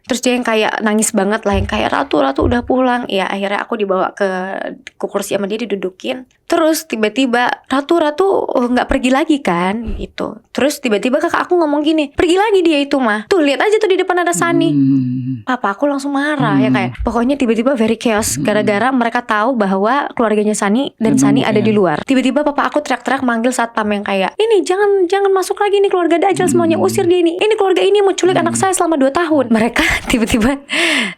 Terus dia yang kayak nangis banget lah, yang kayak Ratu udah pulang. Ya akhirnya aku dibawa ke kursi sama dia, didudukin. Terus tiba-tiba Ratu nggak pergi lagi kan gitu. Terus tiba-tiba kakak aku ngomong gini, pergi lagi dia itu mah. Tuh lihat aja tuh di depan ada Sunny. Papa aku langsung marah ya kayak. Pokoknya tiba-tiba very chaos gara-gara mereka tahu bahwa keluarganya Sunny dan Sunny ada di luar. Tiba-tiba papa aku teriak-teriak manggil satpam yang kayak, ini jangan masuk lagi nih keluarga Dajjal semuanya, usir dia ini. Ini keluarga ini mau culik anak saya selama 2 tahun. Mereka tiba-tiba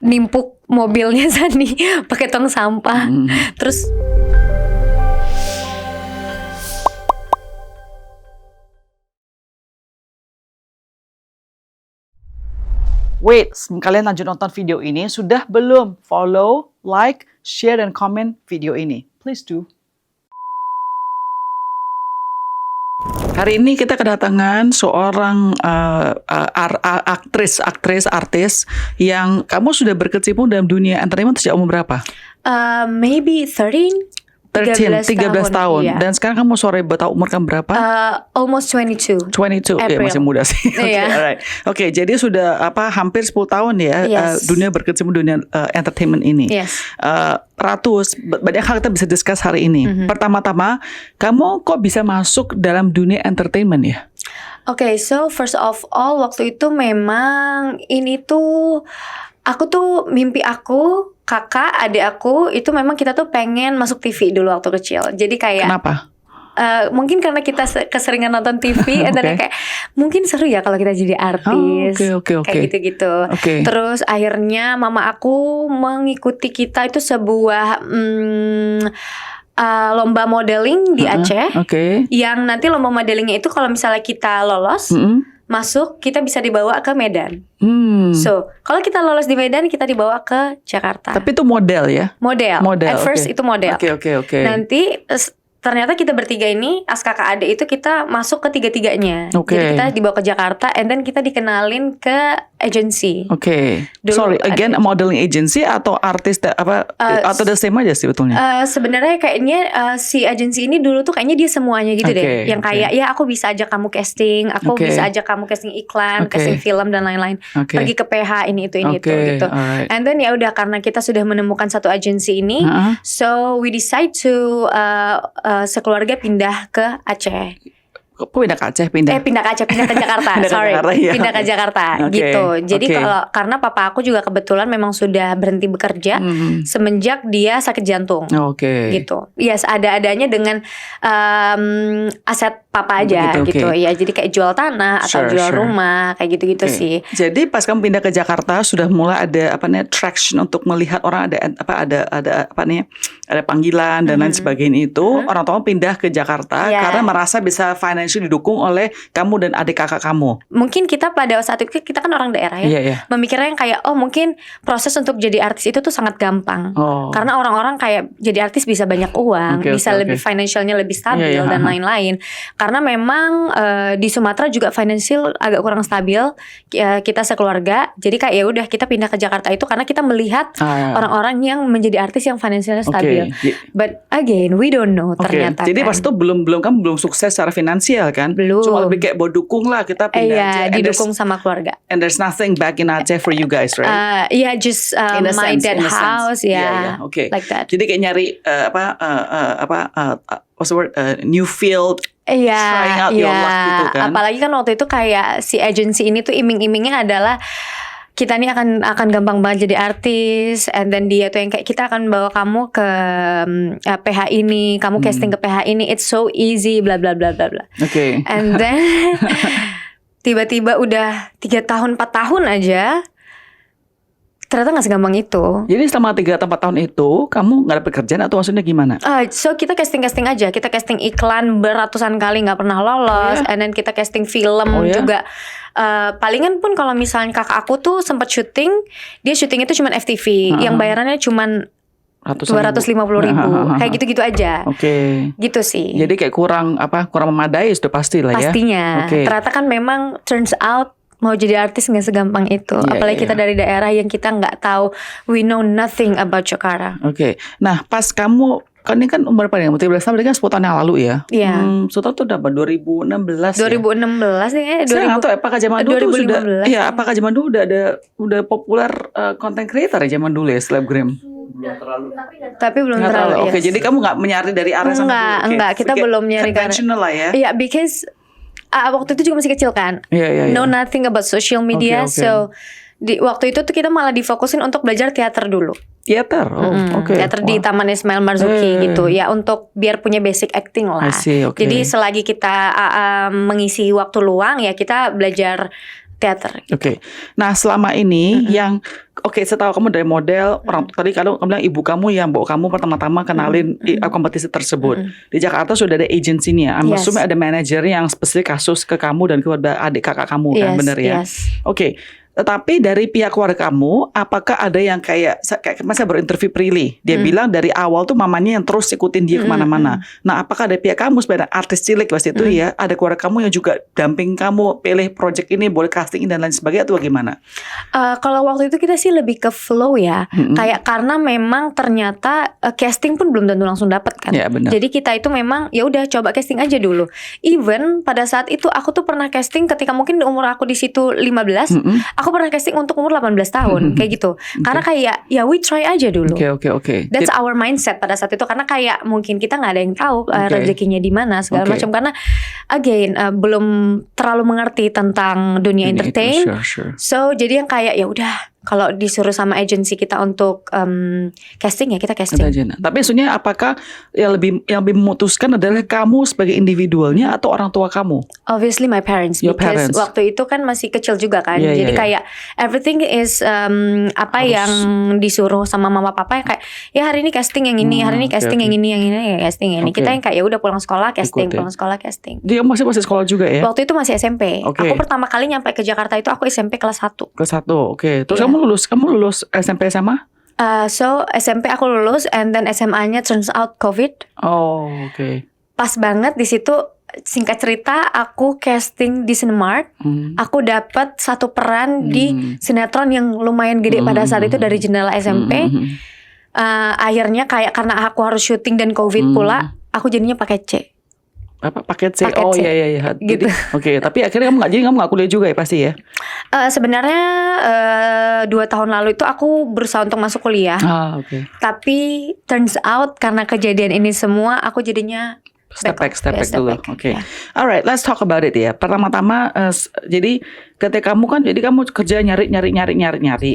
nimpuk mobilnya Sunny pakai tong sampah. Terus wait, kalian lanjut nonton video ini, sudah belum? Follow, like, share, dan comment video ini. Please do. Hari ini kita kedatangan seorang artis yang kamu sudah berkecimpung dalam dunia entertainment sejak umur berapa? maybe 13 tahun. Iya. Dan sekarang kamu sore tahu umur kamu berapa? Almost 22. 22, ya masih muda sih. Oke, jadi sudah hampir 10 tahun ya dunia berkecimpung dunia entertainment ini. Yes. Ratu, banyak hal kita bisa discuss hari ini. Pertama-tama, kamu kok bisa masuk dalam dunia entertainment ya? Oke, so first of all waktu itu memang ini tuh aku tuh mimpi aku, kakak, adik aku itu memang kita tuh pengen masuk TV dulu waktu kecil. Jadi kayak kenapa? Mungkin karena kita keseringan nonton TV, dan kayak mungkin seru ya kalau kita jadi artis, kayak gitu-gitu. Terus akhirnya mama aku mengikuti kita itu sebuah lomba modeling di Aceh, yang nanti lomba modelingnya itu kalau misalnya kita lolos masuk, kita bisa dibawa ke Medan. So, kalau kita lolos di Medan, kita dibawa ke Jakarta. Tapi itu model ya? Model. At first itu model. Nanti ternyata kita bertiga ini, as kakak adik itu kita masuk ke tiga-tiganya. Jadi kita dibawa ke Jakarta, and then kita dikenalin ke agency. Sorry, again modeling agency atau artis atau the same aja sih sebetulnya? Sebenarnya kayaknya si agency ini dulu tuh kayaknya dia semuanya gitu deh. Yang kayak ya aku bisa ajak kamu casting, aku bisa ajak kamu casting iklan, casting film dan lain-lain. Pergi ke PH ini itu gitu. And then ya udah, karena kita sudah menemukan satu agency ini, so we decide to sekeluarga pindah ke Aceh. Pindah ke Aceh, pindah ke Jakarta. Pindah ke Jakarta gitu. Jadi karena papa aku juga kebetulan memang sudah berhenti bekerja semenjak dia sakit jantung. Gitu. Ya ada-adanya dengan aset papa aja gitu. Ya jadi kayak jual tanah atau jual rumah kayak gitu-gitu sih. Jadi pas kamu pindah ke Jakarta sudah mulai ada traction untuk melihat orang ada panggilan dan lain sebagainya itu. Orang tua pindah ke Jakarta karena merasa bisa financial didukung oleh kamu dan adik kakak kamu. Mungkin kita pada saat itu, kita kan orang daerah ya, memikirnya yang kayak mungkin proses untuk jadi artis itu tuh sangat gampang. Karena orang-orang kayak jadi artis bisa banyak uang, bisa lebih financialnya lebih stabil dan lain-lain. Karena memang di Sumatera juga financial agak kurang stabil, kita sekeluarga. Jadi kayak ya udah, kita pindah ke Jakarta itu karena kita melihat orang-orang yang menjadi artis yang financialnya stabil. But again, we don't know ternyata. Jadi pas itu kamu belum sukses secara finansial kan? Belum. Cuma lebih kayak dukung lah, kita pindah aja. Didukung sama keluarga. And there's nothing back in Aceh for you guys, right? Just my dad house, like that. Jadi kayak nyari what's the word? New field. Trying out your luck gitu kan. Apalagi kan waktu itu kayak si agency ini tuh iming-imingnya adalah kita nih akan gampang banget jadi artis, and then dia tuh yang kayak kita akan bawa kamu ke PH ini, kamu casting ke PH ini, it's so easy, bla bla bla bla bla. And then tiba-tiba udah 3 tahun 4 tahun aja, ternyata gak segampang itu. Jadi selama 3-4 tahun itu kamu gak ada pekerjaan atau maksudnya gimana? So kita casting aja, kita casting iklan beratusan kali gak pernah lolos, and then kita casting film juga. Palingan pun kalau misalnya kakak aku tuh sempat syuting, dia syuting itu cuma FTV, yang bayarannya cuma 250.000, kayak gitu-gitu aja. Gitu sih. Jadi kayak kurang memadai sudah pasti lah ya. Pastinya. Ternyata kan memang turns out mau jadi artis nggak segampang itu. Apalagi kita dari daerah yang kita nggak tahu, we know nothing about Jakarta. Nah pas kamu kan ini kan umur berapa nih? 13 tahun, berarti kan 10 tahun yang lalu ya. Iya. 10 tahun itu udah 2016 2016 ya? nih. Saya nggak tahu apakah zaman dulu tuh sudah, ya. apakah zaman dulu udah populer content creator ya zaman dulu ya, selebgram? Belum terlalu. Tapi belum terlalu. Oke, jadi kamu nggak menyari dari arah sana dulu? Enggak, kita belum nyari conventional lah ya. Iya, because waktu itu juga masih kecil kan. Know nothing about social media, so waktu itu tuh kita malah difokusin untuk belajar teater dulu. Teater, teater di Taman Ismail Marzuki gitu ya, untuk biar punya basic acting lah. Jadi selagi kita mengisi waktu luang ya kita belajar teater. Oke. Nah selama ini yang saya tahu kamu dari model, orang tadi kamu bilang ibu kamu yang bawa kamu pertama-tama kenalin kompetisi tersebut. Di Jakarta sudah ada agensinya. I'm assuming ada manajer yang spesifik kasus ke kamu dan ke adik kakak kamu kan, benar ya? Oke. Tetapi dari pihak keluarga kamu, apakah ada yang kayak saya baru interview Prilly, dia bilang dari awal tuh mamanya yang terus ikutin dia kemana-mana. Nah, apakah ada pihak kamu sebenarnya artis cilik pasti itu ya, ada keluarga kamu yang juga damping kamu pilih project ini, boleh casting dan lain sebagainya, atau bagaimana? Kalau waktu itu kita sih lebih ke flow ya, kayak karena memang ternyata casting pun belum tentu langsung dapat kan. Ya, benar. Jadi kita itu memang ya udah coba casting aja dulu. Even pada saat itu aku tuh pernah casting ketika mungkin umur aku di situ 15. Aku pernah casting untuk umur 18 tahun kayak gitu. Karena kayak ya we try aja dulu. Oke. That's our mindset pada saat itu, karena kayak mungkin kita nggak ada yang tahu rezekinya di mana segala macam, karena again belum terlalu mengerti tentang dunia entertain. So jadi yang kayak ya udah, kalau disuruh sama agensi kita untuk casting ya kita casting. Tapi maksudnya apakah yang lebih memutuskan adalah kamu sebagai individualnya atau orang tua kamu? Obviously my parents. Because waktu itu kan masih kecil juga kan. Jadi kayak everything is yang disuruh sama mama papa, yang kayak ya hari ini casting yang ini, hari ini casting yang ini, yang ini ya casting yang ini. Kita yang kayak ya udah pulang sekolah casting, pulang sekolah casting. Dia masih sekolah juga ya? Waktu itu masih SMP. Aku pertama kali nyampe ke Jakarta itu aku SMP kelas 1. Kelas 1, oke. Terus kamu lulus SMP SMA? So SMP aku lulus, and then SMA-nya turns out COVID. Oke. Pas banget di situ, singkat cerita aku casting di Cinemark. Aku dapat satu peran di sinetron yang lumayan gede pada saat itu dari Jendela SMP. Akhirnya kayak karena aku harus syuting dan COVID pula, aku jadinya pakai C. Apa paket C? Paket C. Iya. Gitu. Oke, tapi akhirnya kamu nggak kuliah juga ya pasti ya? Sebenarnya 2 tahun lalu itu aku berusaha untuk masuk kuliah. Tapi turns out karena kejadian ini semua, aku jadinya step back dulu. Oke. Alright, let's talk about it ya. Pertama-tama, jadi ketika kamu kerja nyari.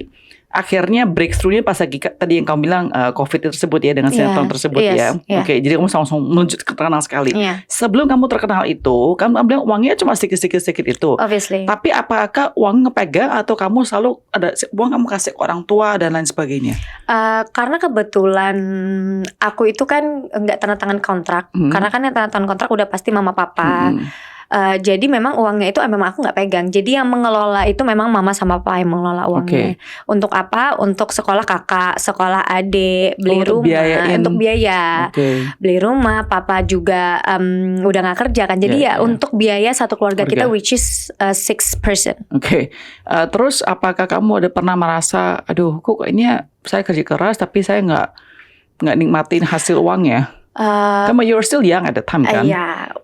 Akhirnya breakthrough-nya pas lagi tadi yang kamu bilang COVID tersebut ya, dengan sinetron tersebut ya. Oke, jadi kamu langsung menuju terkenal sekali. Sebelum kamu terkenal itu, kamu bilang uangnya cuma sedikit itu. Obviously. Tapi apakah uang ngepegang atau kamu selalu ada uang kamu kasih ke orang tua dan lain sebagainya? Karena kebetulan aku itu kan nggak tanda tangan kontrak. Karena kan yang tanda tangan kontrak udah pasti mama papa. Jadi memang uangnya itu memang aku nggak pegang. Jadi yang mengelola itu memang mama sama papa yang mengelola uangnya. Untuk apa? Untuk sekolah kakak, sekolah adik, beli rumah, untuk biaya. Beli rumah, papa juga udah nggak kerja kan. Jadi untuk biaya satu keluarga kita, which is 6 person. Terus apakah kamu ada pernah merasa, aduh kok kayaknya saya kerja keras tapi saya nggak nikmatin hasil uangnya? Kamu you're still young at the time kan? Iya,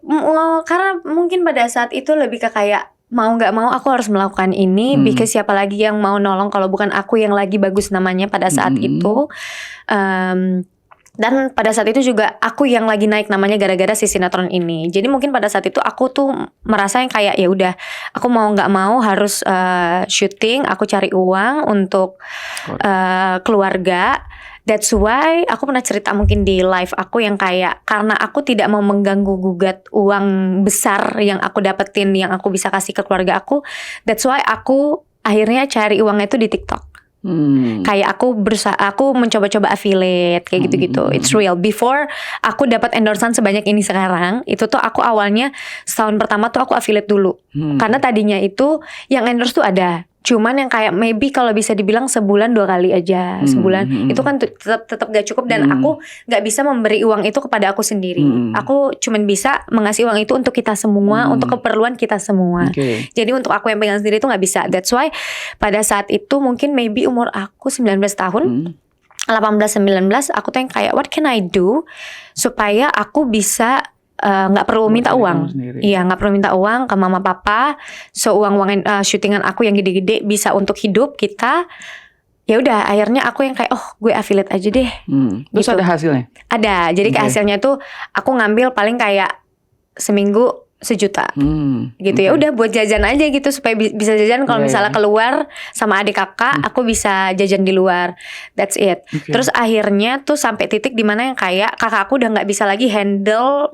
karena mungkin pada saat itu lebih ke kayak mau nggak mau aku harus melakukan ini, because siapa lagi yang mau nolong kalau bukan aku yang lagi bagus namanya pada saat itu. Dan pada saat itu juga aku yang lagi naik namanya gara-gara si sinetron ini. Jadi mungkin pada saat itu aku tuh merasa yang kayak ya udah, aku mau nggak mau harus syuting, aku cari uang untuk keluarga. That's why aku pernah cerita mungkin di live aku yang kayak karena aku tidak mau mengganggu gugat uang besar yang aku dapetin, yang aku bisa kasih ke keluarga aku. That's why aku akhirnya cari uangnya itu di TikTok. Kayak aku mencoba-coba affiliate kayak gitu-gitu. It's real. Before aku dapat endorsement sebanyak ini sekarang, itu tuh aku awalnya setahun pertama tuh aku affiliate dulu. Karena tadinya itu yang endorse tuh ada. Cuman yang kayak maybe kalau bisa dibilang sebulan 2 kali aja, sebulan itu kan tetap gak cukup, dan aku gak bisa memberi uang itu kepada aku sendiri. Aku cuman bisa mengasih uang itu untuk kita semua, untuk keperluan kita semua. Jadi untuk aku yang pegang sendiri itu gak bisa. That's why pada saat itu mungkin maybe umur aku 19 tahun, 18-19 aku tuh yang kayak what can I do supaya aku bisa nggak perlu minta uang. Iya, nggak perlu minta uang ke mama papa. So uang syutingan aku yang gede-gede bisa untuk hidup kita. Ya udah, akhirnya aku yang kayak gue affiliate aja deh. Terus gitu. ada hasilnya? Ada. Jadi hasilnya tuh aku ngambil paling kayak seminggu 1 juta. Gitu ya udah buat jajan aja gitu supaya bisa jajan kalau misalnya keluar sama adik kakak, aku bisa jajan di luar. That's it. Terus akhirnya tuh sampai titik dimana yang kayak kakak aku udah nggak bisa lagi handle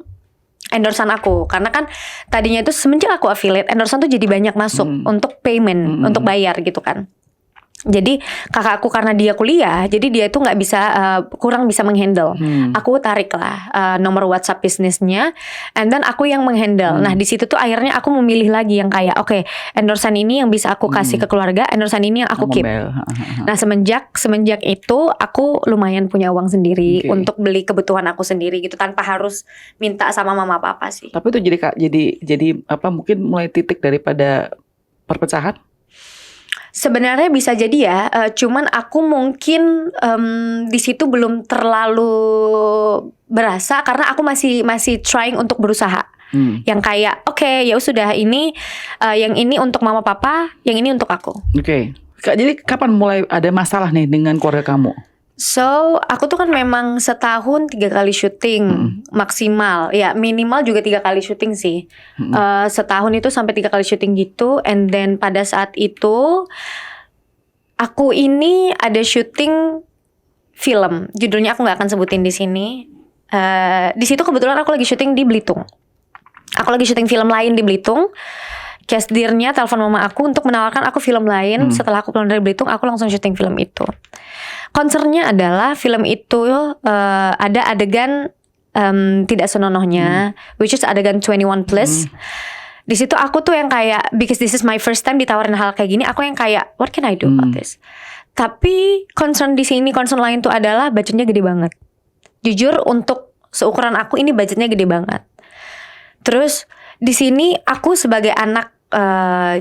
endorsan aku, karena kan tadinya itu semenjak aku affiliate, endorsan tuh jadi banyak masuk untuk payment, untuk bayar gitu kan. Jadi kakakku karena dia kuliah, jadi dia itu nggak bisa kurang bisa menghandle. Aku tarik lah nomor WhatsApp bisnisnya, and then aku yang menghandle. Nah di situ tuh akhirnya aku memilih lagi yang kayak oke, endorsan ini yang bisa aku kasih ke keluarga, endorsan ini yang aku keep. Nah semenjak itu aku lumayan punya uang sendiri untuk beli kebutuhan aku sendiri gitu tanpa harus minta sama mama papa sih. Tapi itu jadi apa mungkin mulai titik daripada perpecahan? Sebenarnya bisa jadi ya, cuman aku mungkin di situ belum terlalu berasa karena aku masih trying untuk berusaha. Yang kayak oke, ya sudah ini yang ini untuk mama papa, yang ini untuk aku. Jadi kapan mulai ada masalah nih dengan keluarga kamu? So aku tuh kan memang setahun 3 kali syuting maksimal, ya minimal juga 3 kali syuting sih. Setahun itu sampai 3 kali syuting gitu, and then pada saat itu aku ini ada syuting film, judulnya aku nggak akan sebutin di sini. Di situ kebetulan aku lagi syuting di Belitung. Aku lagi syuting film lain di Belitung. Kasdirnya telepon mama aku untuk menawarkan aku film lain. Setelah aku pulang dari Belitung, aku langsung syuting film itu. Concernnya adalah film itu ada adegan tidak senonohnya, which is adegan 21 plus. Di situ aku tuh yang kayak, because this is my first time ditawarin hal kayak gini, aku yang kayak what can I do about this? Tapi concern lain tuh adalah budgetnya gede banget. Jujur untuk seukuran aku ini budgetnya gede banget. Terus di sini aku sebagai anak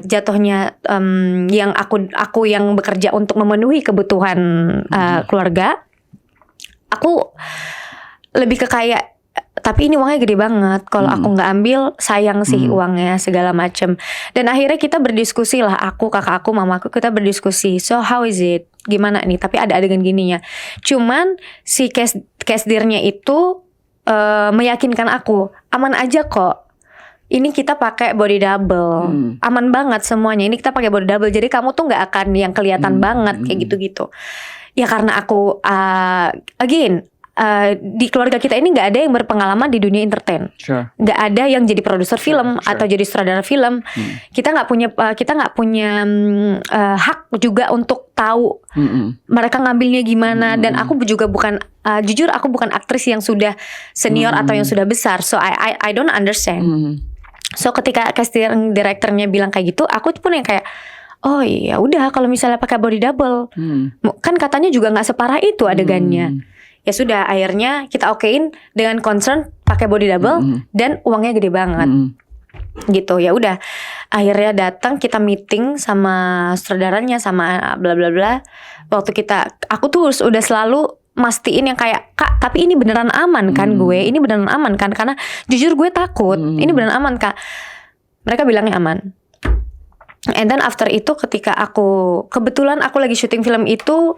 jatuhnya yang aku yang bekerja untuk memenuhi kebutuhan keluarga, aku lebih ke kayak tapi ini uangnya gede banget, kalau aku nggak ambil sayang sih uangnya segala macem. Dan akhirnya kita berdiskusi lah, aku, kakak aku, mamaku, kita berdiskusi. So how is it? Gimana nih? Tapi ada adegan gininya. Cuman si kasdirnya itu meyakinkan aku aman aja kok. Ini kita pakai body double, aman banget semuanya. Ini kita pakai body double, jadi kamu tuh nggak akan yang kelihatan banget kayak gitu-gitu. Ya karena aku di keluarga kita ini nggak ada yang berpengalaman di dunia entertain, nggak ada yang jadi produser film atau jadi sutradara film. Kita nggak punya hak juga untuk tahu mereka ngambilnya gimana. Dan aku juga bukan jujur aku bukan aktris yang sudah senior atau yang sudah besar, so I don't understand. So ketika casting directornya bilang kayak gitu, aku pun yang kayak oh iya udah kalau misalnya pakai body double, kan katanya juga nggak separah itu adegannya. Ya sudah, akhirnya kita okein dengan concern pakai body double dan uangnya gede banget. Gitu. Ya udah, akhirnya datang kita meeting sama sutradaranya sama bla bla bla. Waktu aku tuh udah selalu mastiin yang kayak Kak, tapi ini beneran aman kan gue? Ini beneran aman kan? Karena jujur gue takut. Ini beneran aman Kak. Mereka bilangnya aman. And then after itu ketika kebetulan aku lagi syuting film itu,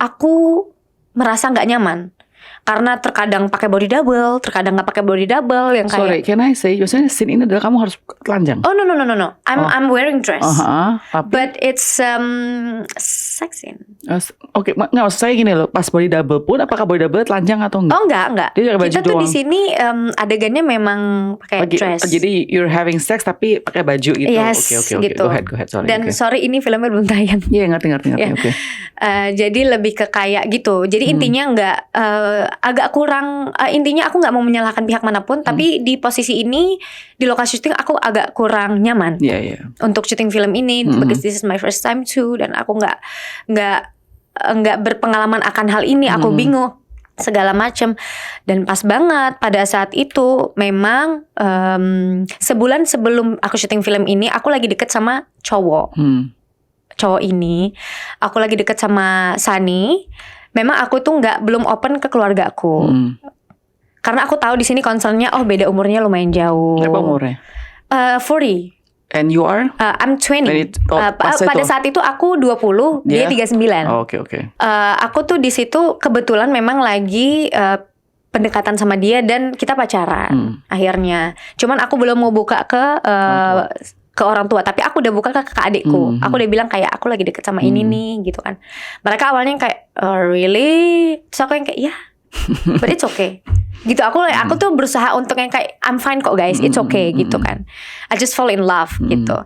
aku merasa nggak nyaman karena terkadang pakai body double, terkadang nggak pakai body double yang kayak. Sorry, can I say, biasanya scene ini adalah kamu harus telanjang. Oh no. I'm wearing dress, but it's sex scene. Oke, nggak usah saya gini loh. Pas body double pun, apakah body double telanjang atau enggak? Oh enggak. Kita tuh di sini adegannya memang pakai dress. Jadi you're having sex tapi pakai baju gitu. Yes, Oke. Gitu. Go ahead. Sorry. Dan sorry ini filmnya belum tayang. Iya ngerti. Yeah. Oke. Jadi lebih ke kayak gitu. Jadi intinya nggak agak kurang. Intinya aku nggak mau menyalahkan pihak manapun. Tapi di posisi ini di lokasi syuting aku agak kurang nyaman. Iya. Untuk syuting film ini, because this is my first time too, dan aku nggak berpengalaman akan hal ini. Aku bingung segala macam. Dan pas banget pada saat itu memang sebulan sebelum aku syuting film ini, aku lagi deket sama cowok ini, aku lagi deket sama Sunny. memang aku tuh belum open ke keluarga aku. Karena aku tahu di sini concernnya, beda umurnya lumayan jauh. Berapa umurnya? 40. And you are? I'm 20. Pada saat itu aku 20, dia 39. Oke. Aku tuh di situ kebetulan memang lagi pendekatan sama dia dan kita pacaran akhirnya. Cuman aku belum mau buka ke orang tua, tapi aku udah buka ke kakak adikku. Aku udah bilang kayak aku lagi deket sama ini nih gitu kan. Mereka awalnya kayak really? Terus aku yang kayak but it's okay. Gitu aku tuh berusaha untuk yang kayak I'm fine kok guys, it's okay gitu kan. I just fall in love gitu.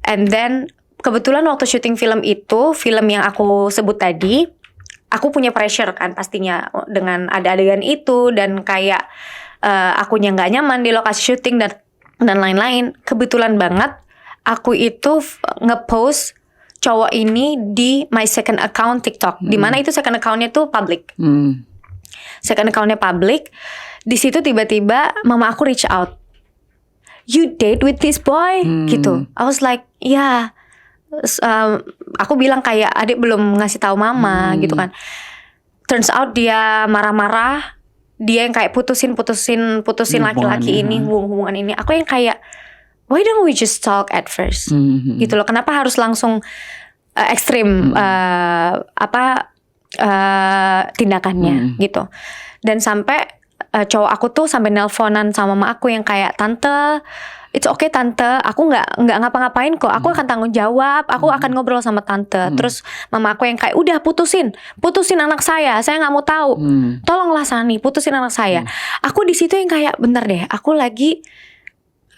And then kebetulan waktu syuting film itu, film yang aku sebut tadi, aku punya pressure kan pastinya dengan ada adegan itu dan kayak akunya nggak nyaman di lokasi syuting dan lain-lain. Kebetulan banget aku itu ngepost cowok ini di my second account TikTok, di mana itu second accountnya tuh public. Second accountnya public. Di situ tiba-tiba mama aku reach out, you date with this boy gitu. I was like yeah. Aku bilang kayak adik belum ngasih tahu mama gitu kan. Turns out dia marah-marah, dia yang kayak putusin laki-laki ini, hubungan ini. Aku yang kayak why don't we just talk at first gitu loh. Kenapa harus langsung ekstrim tindakannya gitu. Dan sampai cowok aku tuh sampai nelponan sama mama aku yang kayak, tante it's okay tante, aku nggak ngapa-ngapain kok, aku akan tanggung jawab, aku akan ngobrol sama tante. Terus mama aku yang kayak udah putusin anak saya nggak mau tahu, tolonglah Sani putusin anak saya. Aku di situ yang kayak bentar deh, aku lagi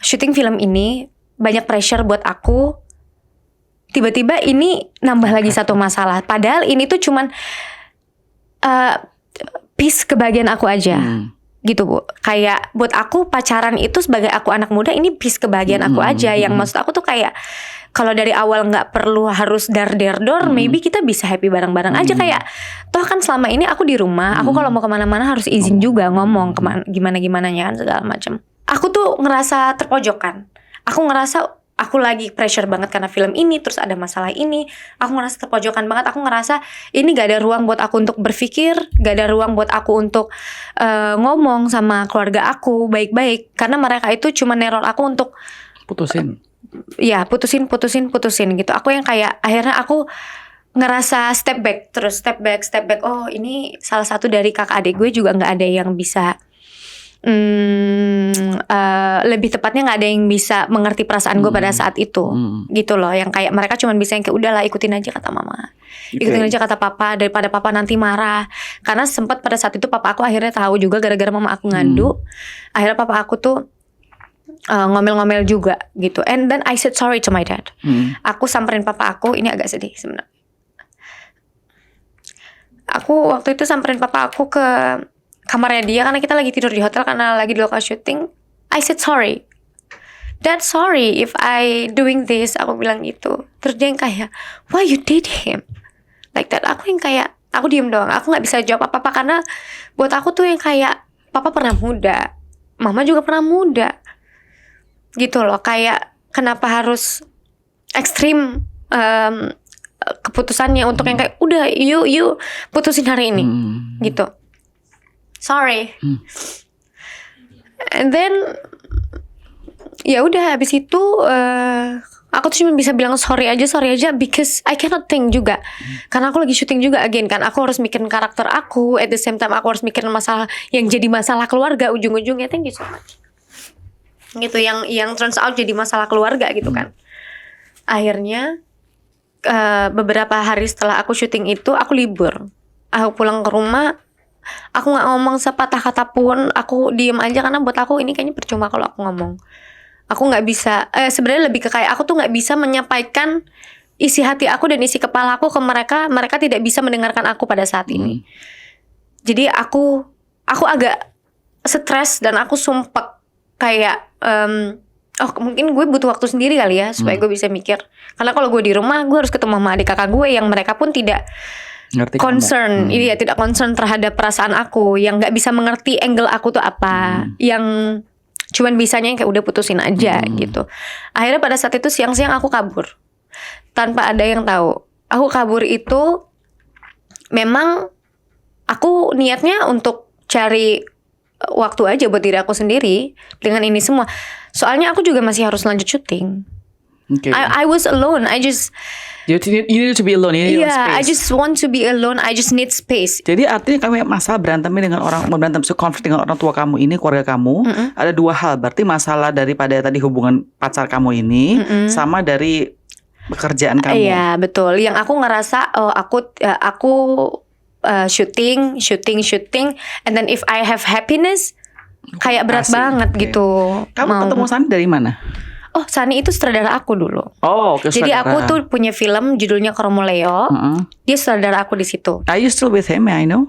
syuting film ini, banyak pressure buat aku. Tiba-tiba ini nambah lagi satu masalah. Padahal ini tuh cuman piece kebahagiaan aku aja. Gitu Bu. Kayak buat aku pacaran itu sebagai aku anak muda, ini piece kebahagiaan aku aja. Yang maksud aku tuh kayak kalau dari awal gak perlu harus dar-der-dor, maybe kita bisa happy bareng-bareng aja. Kayak toh kan selama ini aku di rumah, aku kalau mau kemana-mana harus izin juga, ngomong gimana-gimananya kan segala macam. Aku tuh ngerasa terpojokkan. Aku ngerasa aku lagi pressure banget karena film ini, terus ada masalah ini. Aku ngerasa terpojokan banget. Aku ngerasa ini gak ada ruang buat aku untuk berpikir, gak ada ruang buat aku untuk ngomong sama keluarga aku baik-baik. Karena mereka itu cuma neror aku untuk putusin. Ya putusin gitu. Aku yang kayak akhirnya aku ngerasa step back. Oh ini salah satu dari kakak adik gue juga gak ada yang bisa lebih tepatnya nggak ada yang bisa mengerti perasaan gue pada saat itu gitu loh. Yang kayak mereka cuma bisa yang kayak udahlah ikutin aja kata mama, ikutin aja kata papa, daripada papa nanti marah. Karena sempat pada saat itu papa aku akhirnya tahu juga gara-gara mama aku ngandung. Akhirnya papa aku tuh ngomel-ngomel juga gitu. And then I said sorry to my dad. Aku samperin papa aku, ini agak sedih sebenarnya. Aku waktu itu samperin papa aku ke kamarnya dia karena kita lagi tidur di hotel karena lagi di lokasi syuting. I said sorry, Dad, sorry if I doing this. Aku bilang gitu. Terus dia yang kayak, why you did him like that? Aku yang kayak, aku diem doang. Aku nggak bisa jawab apa-apa karena buat aku tuh yang kayak papa pernah muda, mama juga pernah muda gitu loh. Kayak kenapa harus ekstrim keputusannya untuk yang kayak udah you putusin hari ini gitu. Sorry. And then ya udah habis itu aku tuh cuma bisa bilang sorry aja because I cannot think juga. Karena aku lagi syuting juga again kan. Aku harus mikirin karakter aku, at the same time aku harus mikirin masalah yang jadi masalah keluarga ujung-ujungnya. Thank you so much. Gitu yang turns out jadi masalah keluarga gitu kan. Akhirnya beberapa hari setelah aku syuting itu aku libur. Aku pulang ke rumah. Aku gak ngomong sepatah kata pun. Aku diem aja karena buat aku ini kayaknya percuma kalau aku ngomong. Aku gak bisa sebenarnya lebih ke kayak aku tuh gak bisa menyampaikan isi hati aku dan isi kepala aku ke mereka. Mereka tidak bisa mendengarkan aku pada saat ini. Jadi aku agak stres dan aku sumpek. Kayak mungkin gue butuh waktu sendiri kali ya supaya gue bisa mikir. Karena kalau gue di rumah gue harus ketemu sama adik kakak gue yang mereka pun tidak ngerti concern, iya tidak concern terhadap perasaan aku, yang nggak bisa mengerti angle aku tuh apa, yang cuman bisanya yang kayak udah putusin aja gitu. Akhirnya pada saat itu siang-siang aku kabur tanpa ada yang tahu. Aku kabur itu memang aku niatnya untuk cari waktu aja buat diri aku sendiri dengan ini semua. Soalnya aku juga masih harus lanjut syuting. Okay. I was alone. You need to be alone. You need space. I just want to be alone. I just need space. Jadi artinya kamu masalah berantemnya dengan konflik dengan orang tua kamu ini, keluarga kamu, ada dua hal. Berarti masalah daripada tadi hubungan pacar kamu ini, sama dari pekerjaan kamu. Iya betul. Yang aku ngerasa aku shooting, and then if I have happiness, kayak berat banget gitu. Kamu ketemu Sani dari mana? Oh, Sani itu sutradara aku dulu. Oh, okay, jadi aku tuh punya film judulnya Kromo Leo. Dia sutradara aku di situ. Are you still with him? I know.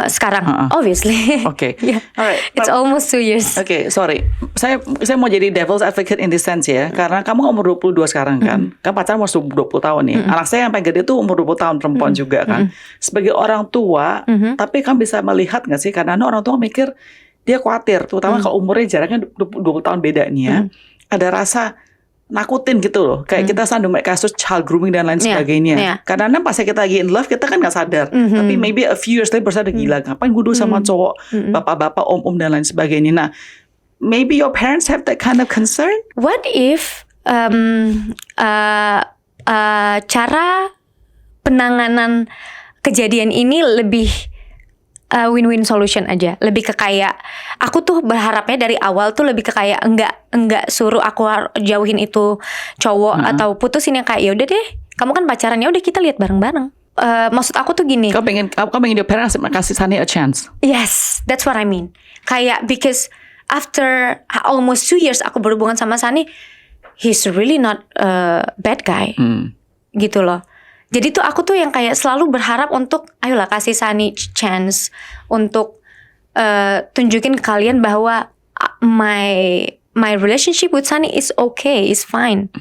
Sekarang, obviously. Oke. Yeah. Alright. It's almost 2 years. Oke, sorry. Saya mau jadi devil's advocate in this sense ya. Karena kamu umur 22 sekarang kan. Kan pacaran umur 20 tahun nih. Anak saya yang paling gede tuh umur 20 tahun, perempuan juga kan. Sebagai orang tua, tapi kamu bisa melihat gak sih? Karena orang tua mikir dia khawatir, terutama kalau umurnya jaraknya 20 tahun beda nih ya. Ada rasa nakutin gitu loh. Kayak kita sandung kasus child grooming dan lain sebagainya. Karena pas kita lagi in love, kita kan gak sadar. Tapi maybe a few years later baru sadar, gila ngapain gue dulu sama cowok, bapak-bapak, om-om dan lain sebagainya. Nah, maybe your parents have that kind of concern? What if cara penanganan kejadian ini lebih win-win solution aja, lebih ke kayak aku tuh berharapnya dari awal tuh lebih ke kayak enggak suruh aku jauhin itu cowok atau putusin, yang kayak ya udah deh, kamu kan pacaran, ya udah kita lihat bareng-bareng. Maksud aku tuh gini, kamu pengen your parents kasih Sani a chance. Yes, that's what I mean. Kayak because after almost 2 years aku berhubungan sama Sani, he's really not a bad guy, gitu loh. Jadi tuh aku tuh yang kayak selalu berharap untuk ayolah kasih Sani chance untuk tunjukin ke kalian bahwa my relationship with Sani is okay, is fine.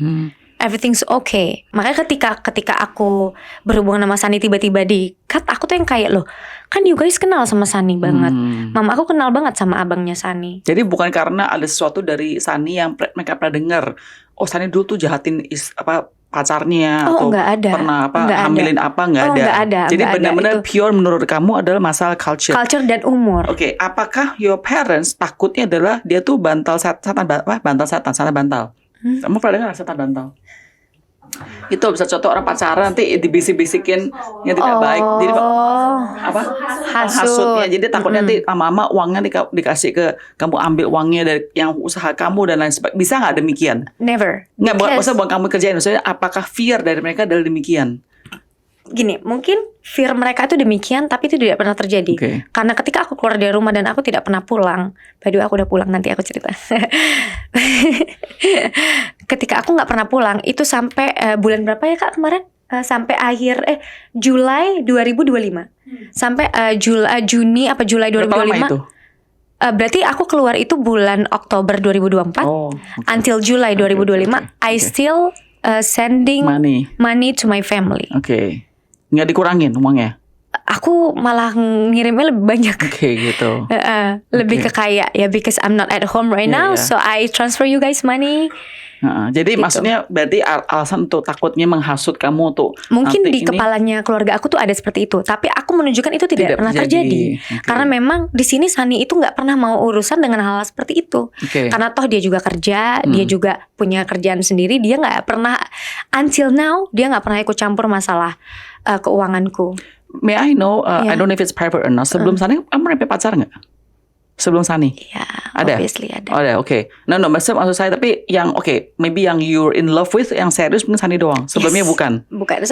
Everything's okay. Makanya ketika aku berhubungan sama Sani tiba-tiba di cut, aku tuh yang kayak loh, kan you guys kenal sama Sani banget. Mama aku kenal banget sama abangnya Sani. Jadi bukan karena ada sesuatu dari Sani yang mereka pernah dengar, oh Sani dulu tuh jahatin pacarnya atau pernah hamilin nggak ada. Jadi benar-benar pure menurut kamu adalah masalah culture dan umur. Oke, apakah your parents takutnya adalah dia tuh bantal setan? Kamu pernah dengar setan bantal? Itu bisa contoh orang pacaran nanti dibisik-bisikin yang tidak baik. Jadi hasutnya. Jadi takutnya nanti lama-lama uangnya dikasih ke kamu, ambil uangnya dari yang usaha kamu dan lain sebagainya. Bisa nggak demikian? Never. Nggak, maksudnya bukan kamu kerjain. Maksudnya apakah fear dari mereka adalah demikian? Gini, mungkin fear mereka itu demikian, tapi itu tidak pernah terjadi. Karena ketika aku keluar dari rumah dan aku tidak pernah pulang. By the way, aku udah pulang, nanti aku cerita. Ketika aku nggak pernah pulang, itu sampai bulan berapa ya Kak kemarin? Sampai akhir Julai 2025. Sampai Juni apa Julai 2025. Berapa lama itu? Berarti aku keluar itu bulan Oktober 2024. Until Julai 2025, I still sending money to my family. Nggak dikurangin uangnya? Aku malah ngirimnya lebih banyak. Gitu. Lebih ke kayak ya, because I'm not at home right now, so I transfer you guys money. Jadi gitu. Maksudnya berarti alasan untuk takutnya menghasut kamu tuh mungkin di kepalanya keluarga aku tuh ada seperti itu, tapi aku menunjukkan itu tidak pernah terjadi. Karena memang di sini Sani itu nggak pernah mau urusan dengan hal seperti itu. Karena toh dia juga kerja, dia juga punya kerjaan sendiri, dia nggak pernah until now dia nggak pernah ikut campur masalah keuanganku. May I know, I don't know if it's private or not. Sebelum Sani kamu pernah pacar nggak? Sebelum Sani? Iya, ada? Obviously ada. Oh, ada, oke. No, maksud saya, tapi yang maybe yang you're in love with, yang serius mungkin Sani doang. Sebelumnya bukan? Bukan.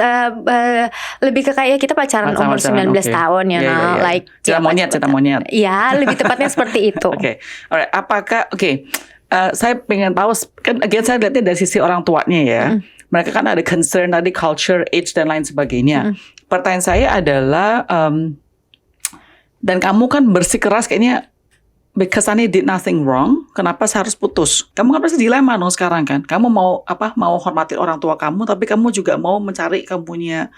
Lebih ke kayak kita pacaran umur 19 tahun ya. Like cinta monyet. Iya, lebih tepatnya seperti itu. Alright. Apakah, saya pengen tahu, kan again saya lihatnya dari sisi orang tuanya ya. Mereka kan ada concern tadi culture, age dan lain sebagainya. Pertanyaan saya adalah, dan kamu kan bersikeras kayaknya, because Sani did nothing wrong, kenapa saya harus putus? Kamu kan pasti dilema dong sekarang kan. Kamu mau hormati orang tua kamu, tapi kamu juga mau mencari kamu punya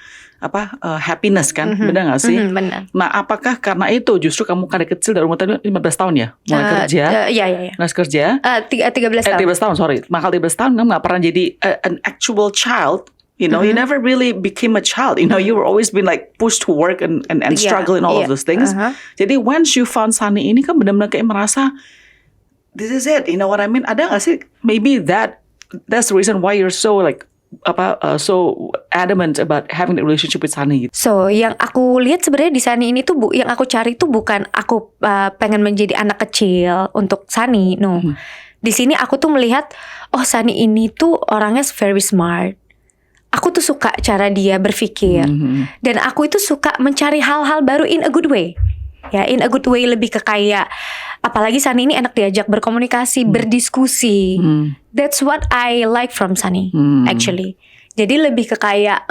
happiness kan, benar nggak sih? Benar. Nah, apakah karena itu justru kamu kan dari kecil, dari umur 15 tahun ya, mulai kerja? Iya. Mulai kerja? 13 tahun. 13 tahun, sorry. Makal 13 tahun kamu nggak pernah jadi an actual child You know, you never really became a child. You know, you were always been like pushed to work and struggle in all of those things. Jadi once you found Sunny ini kan benar-benar kayak merasa this is it. You know what I mean? Ada nggak sih maybe that's the reason why you're so like so adamant about having a relationship with Sunny gitu. So yang aku lihat sebenarnya di Sunny ini tuh yang aku cari tuh bukan aku pengen menjadi anak kecil untuk Sunny, no. Di sini aku tuh melihat Sunny ini tuh orangnya very smart. Aku tuh suka cara dia berpikir. Dan aku itu suka mencari hal-hal baru in a good way. Ya, in a good way, lebih ke kayak apalagi Sunny ini enak diajak berkomunikasi, berdiskusi. That's what I like from Sunny actually. Jadi lebih ke kayak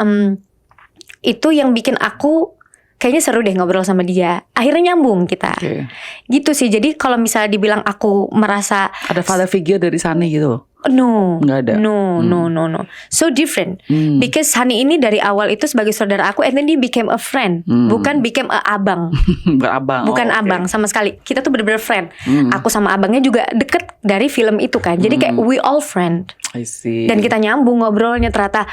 itu yang bikin aku kayaknya seru deh ngobrol sama dia. Akhirnya nyambung kita. Gitu sih. Jadi kalau misalnya dibilang aku merasa ada father figure dari Sunny gitu. No, nggak ada. No. So different. Because Sunny ini dari awal itu sebagai saudara aku, and then dia became a friend, bukan became a abang. Bukan abang sama sekali. Kita tuh bener-bener friend. Aku sama abangnya juga deket dari film itu kan. Jadi kayak we all friend. I see. Dan kita nyambung ngobrolnya, ternyata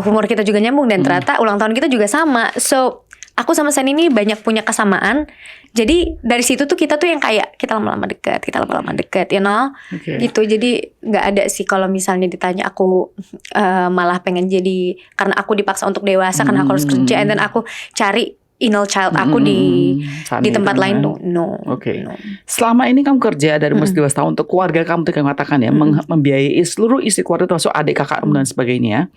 humor kita juga nyambung, dan ternyata ulang tahun kita juga sama. So aku sama Sunny ini banyak punya kesamaan. Jadi dari situ tuh kita tuh yang kayak kita lama-lama deket, you know, gitu. Jadi nggak ada sih kalau misalnya ditanya aku malah pengen jadi karena aku dipaksa untuk dewasa karena aku harus kerja, and then aku cari inner child aku di tempat lain tuh, no. Selama ini kamu kerja dari umur 12 tahun untuk keluarga kamu tuh kamu katakan ya, membiayai seluruh isi keluarga termasuk adik kakak dan sebagainya.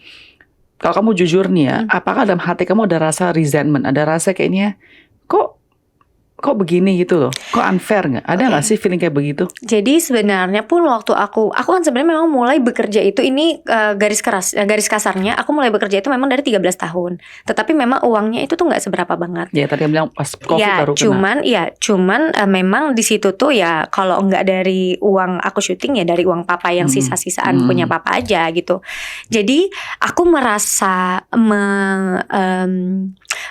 Kalau kamu jujur nih ya, apakah dalam hati kamu ada rasa resentment, ada rasa kayaknya kok begini gitu loh, kok unfair nggak? Ada nggak sih feeling kayak begitu? Jadi sebenarnya pun waktu aku kan sebenarnya memang mulai bekerja itu ini garis kasarnya aku mulai bekerja itu memang dari 13 tahun. Tetapi memang uangnya itu tuh nggak seberapa banget. Ya tadi yang bilang pas COVID baru kena. Cuman memang di situ tuh ya kalau nggak dari uang aku syuting ya dari uang papa yang sisa-sisaan punya papa aja gitu. Jadi aku merasa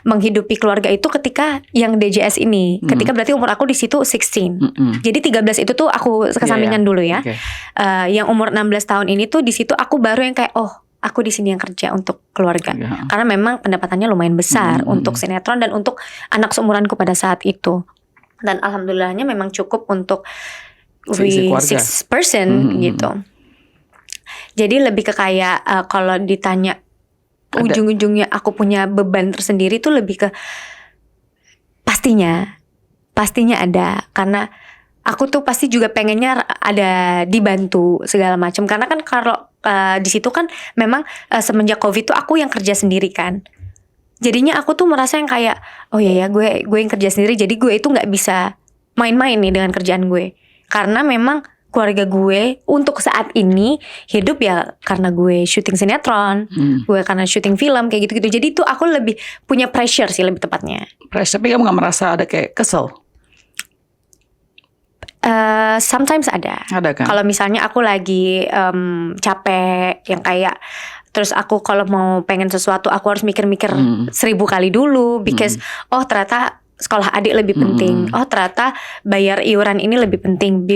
menghidupi keluarga itu ketika yang DJS ini. Ketika berarti umur aku di situ 16. Jadi 13 itu tuh aku kesampingan dulu ya. Yang umur 16 tahun ini tuh di situ aku baru yang kayak aku di sini yang kerja untuk keluarga. Karena memang pendapatannya lumayan besar untuk sinetron dan untuk anak seumuranku pada saat itu. Dan alhamdulillahnya memang cukup untuk six person gitu. Jadi lebih ke kayak kalau ditanya ujung-ujungnya aku punya beban tersendiri tuh lebih ke pastinya ada, karena aku tuh pasti juga pengennya ada dibantu segala macam, karena kan kalau di situ kan memang semenjak COVID tuh aku yang kerja sendiri kan, jadinya aku tuh merasa yang kayak gue yang kerja sendiri, jadi gue itu nggak bisa main-main nih dengan kerjaan gue, karena memang keluarga gue untuk saat ini hidup ya karena gue syuting sinetron, gue karena syuting film kayak gitu-gitu. Jadi tuh aku lebih punya pressure sih lebih tepatnya. Pressure, tapi kamu gak merasa ada kayak kesel? Sometimes ada. Ada kan? Kalau misalnya aku lagi capek yang kayak terus aku kalau mau pengen sesuatu aku harus mikir-mikir 1000 kali dulu because ternyata sekolah adik lebih penting. Ternyata bayar iuran ini lebih penting.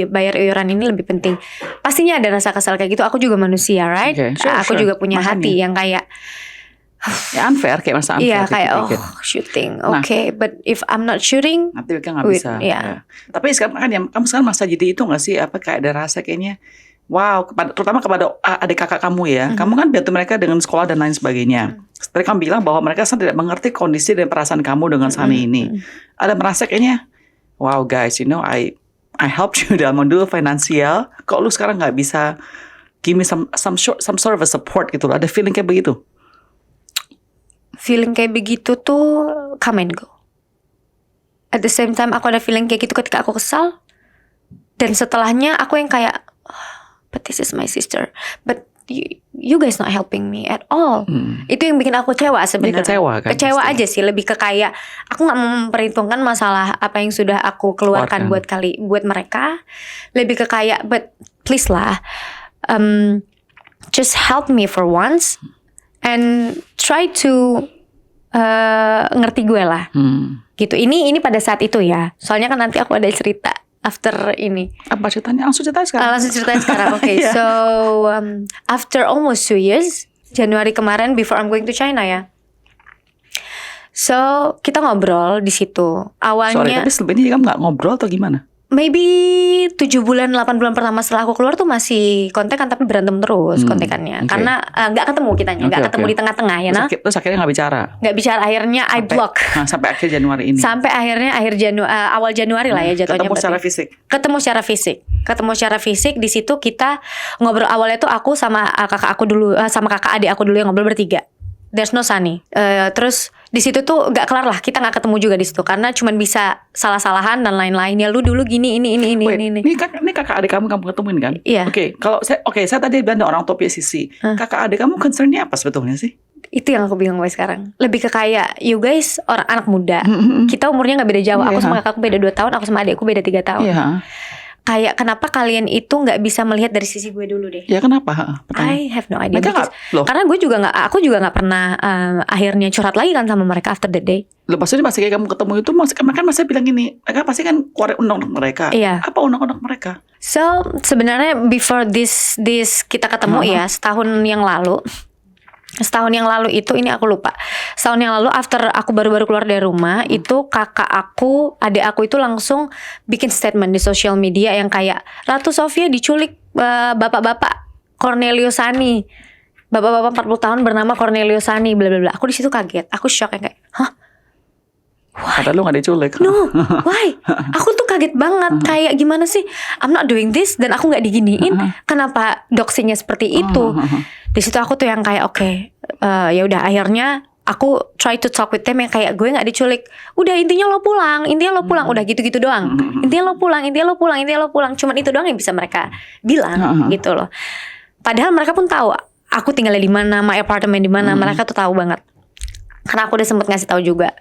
Pastinya ada rasa kesal kayak gitu. Aku juga manusia, right? Aku juga punya hati yang kayak ya unfair, kayak masa unfair. Iya kayak shooting, but if I'm not shooting, nanti kan nggak bisa. Ya. Tapi sekarang kan kamu sekarang masa jadi itu nggak sih? Apa kayak ada rasa kayaknya wow, terutama kepada adik kakak kamu ya. Kamu kan bantu mereka dengan sekolah dan lain sebagainya. Tadi kamu bilang bahwa mereka tidak mengerti kondisi dan perasaan kamu dengan Sunny ini. Ada merasa kayaknya, wow guys, you know, I helped you dalam dulu finansial. Kok lu sekarang nggak bisa give me some sort of a support gitu? Ada feeling kayak begitu? Feeling kayak begitu tuh come and go. At the same time aku ada feeling kayak gitu ketika aku kesal. Dan setelahnya aku yang kayak but this is my sister, but you guys not helping me at all. Itu yang bikin aku kecewa sebenarnya. Kecewa aja sih, lebih ke kayak aku nggak memperhitungkan masalah apa yang sudah aku keluarkan buat mereka. Lebih ke kayak but please lah, just help me for once and try to ngerti gue lah. Gitu. Ini pada saat itu ya. Soalnya kan nanti aku ada cerita after ini. Apa ceritanya? Langsung ceritain sekarang. Langsung ceritain sekarang. Okay. So after almost 2 years Januari kemarin before I'm going to China ya. So kita ngobrol di situ. Awalnya. Sorry, tapi sebenarnya kamu nggak ngobrol atau gimana? Maybe 7 bulan 8 bulan pertama setelah aku keluar tuh masih kontekan tapi berantem terus kontekannya. Karena nggak ketemu kitanya, nggak ketemu di tengah-tengah ya. Terus akhirnya nggak bicara. Nggak bicara, akhirnya I block. Sampai akhir Januari ini. Sampai akhirnya awal Januari lah ya jatuhnya. Ketemu secara fisik. Ketemu secara fisik di situ kita ngobrol. Awalnya tuh aku sama kakak aku dulu, sama kakak adik aku dulu yang ngobrol bertiga. There's no Sunny. Terus di situ tuh nggak kelar lah, kita nggak ketemu juga di situ karena cuman bisa salah-salahan dan lain-lain. Ya lu dulu gini ini. Ini kakak adik kamu ketemuin kan? Iya. Saya tadi bilang orang tua PSCC. Kakak adik kamu concernnya apa sebetulnya sih? Itu yang aku bingung sekarang. Lebih ke kayak you guys orang anak muda. Kita umurnya nggak beda jauh. Aku sama kakakku beda 2 tahun, aku sama adikku beda 3 tahun. Kayak kenapa kalian itu nggak bisa melihat dari sisi gue dulu deh? Ya kenapa? I have no idea. Karena aku juga nggak pernah akhirnya curhat lagi kan sama mereka after the day. Loh, maksudnya pas kayak kamu ketemu itu, mereka masih bilang gini, mereka pasti kan keluar undang-undang mereka. Iya. Apa undang-undang mereka? So sebenarnya before this kita ketemu ya setahun yang lalu itu, ini aku lupa. Setahun yang lalu after aku baru-baru keluar dari rumah, itu kakak aku, adik aku itu langsung bikin statement di sosial media yang kayak Ratu Sofia diculik bapak-bapak Cornelius Sani. Bapak-bapak 40 tahun bernama Cornelius Sani bla bla bla. Aku di situ kaget. Aku shock kayak, "Hah? Why? Padahal lu gak diculik. No, why? Aku tuh kaget banget. Kayak gimana sih? I'm not doing this dan aku gak diginiin. Kenapa doxingnya seperti itu? Di situ aku tuh yang kayak ya udah akhirnya aku try to talk with them yang kayak gue gak diculik. Udah intinya lo pulang. Udah gitu-gitu doang. Intinya lo pulang. Cuman itu doang yang bisa mereka bilang gitu loh. Padahal mereka pun tahu aku tinggalnya di mana, my apartemen di mana. Mereka tuh tahu banget. Karena aku udah sempet ngasih tahu juga.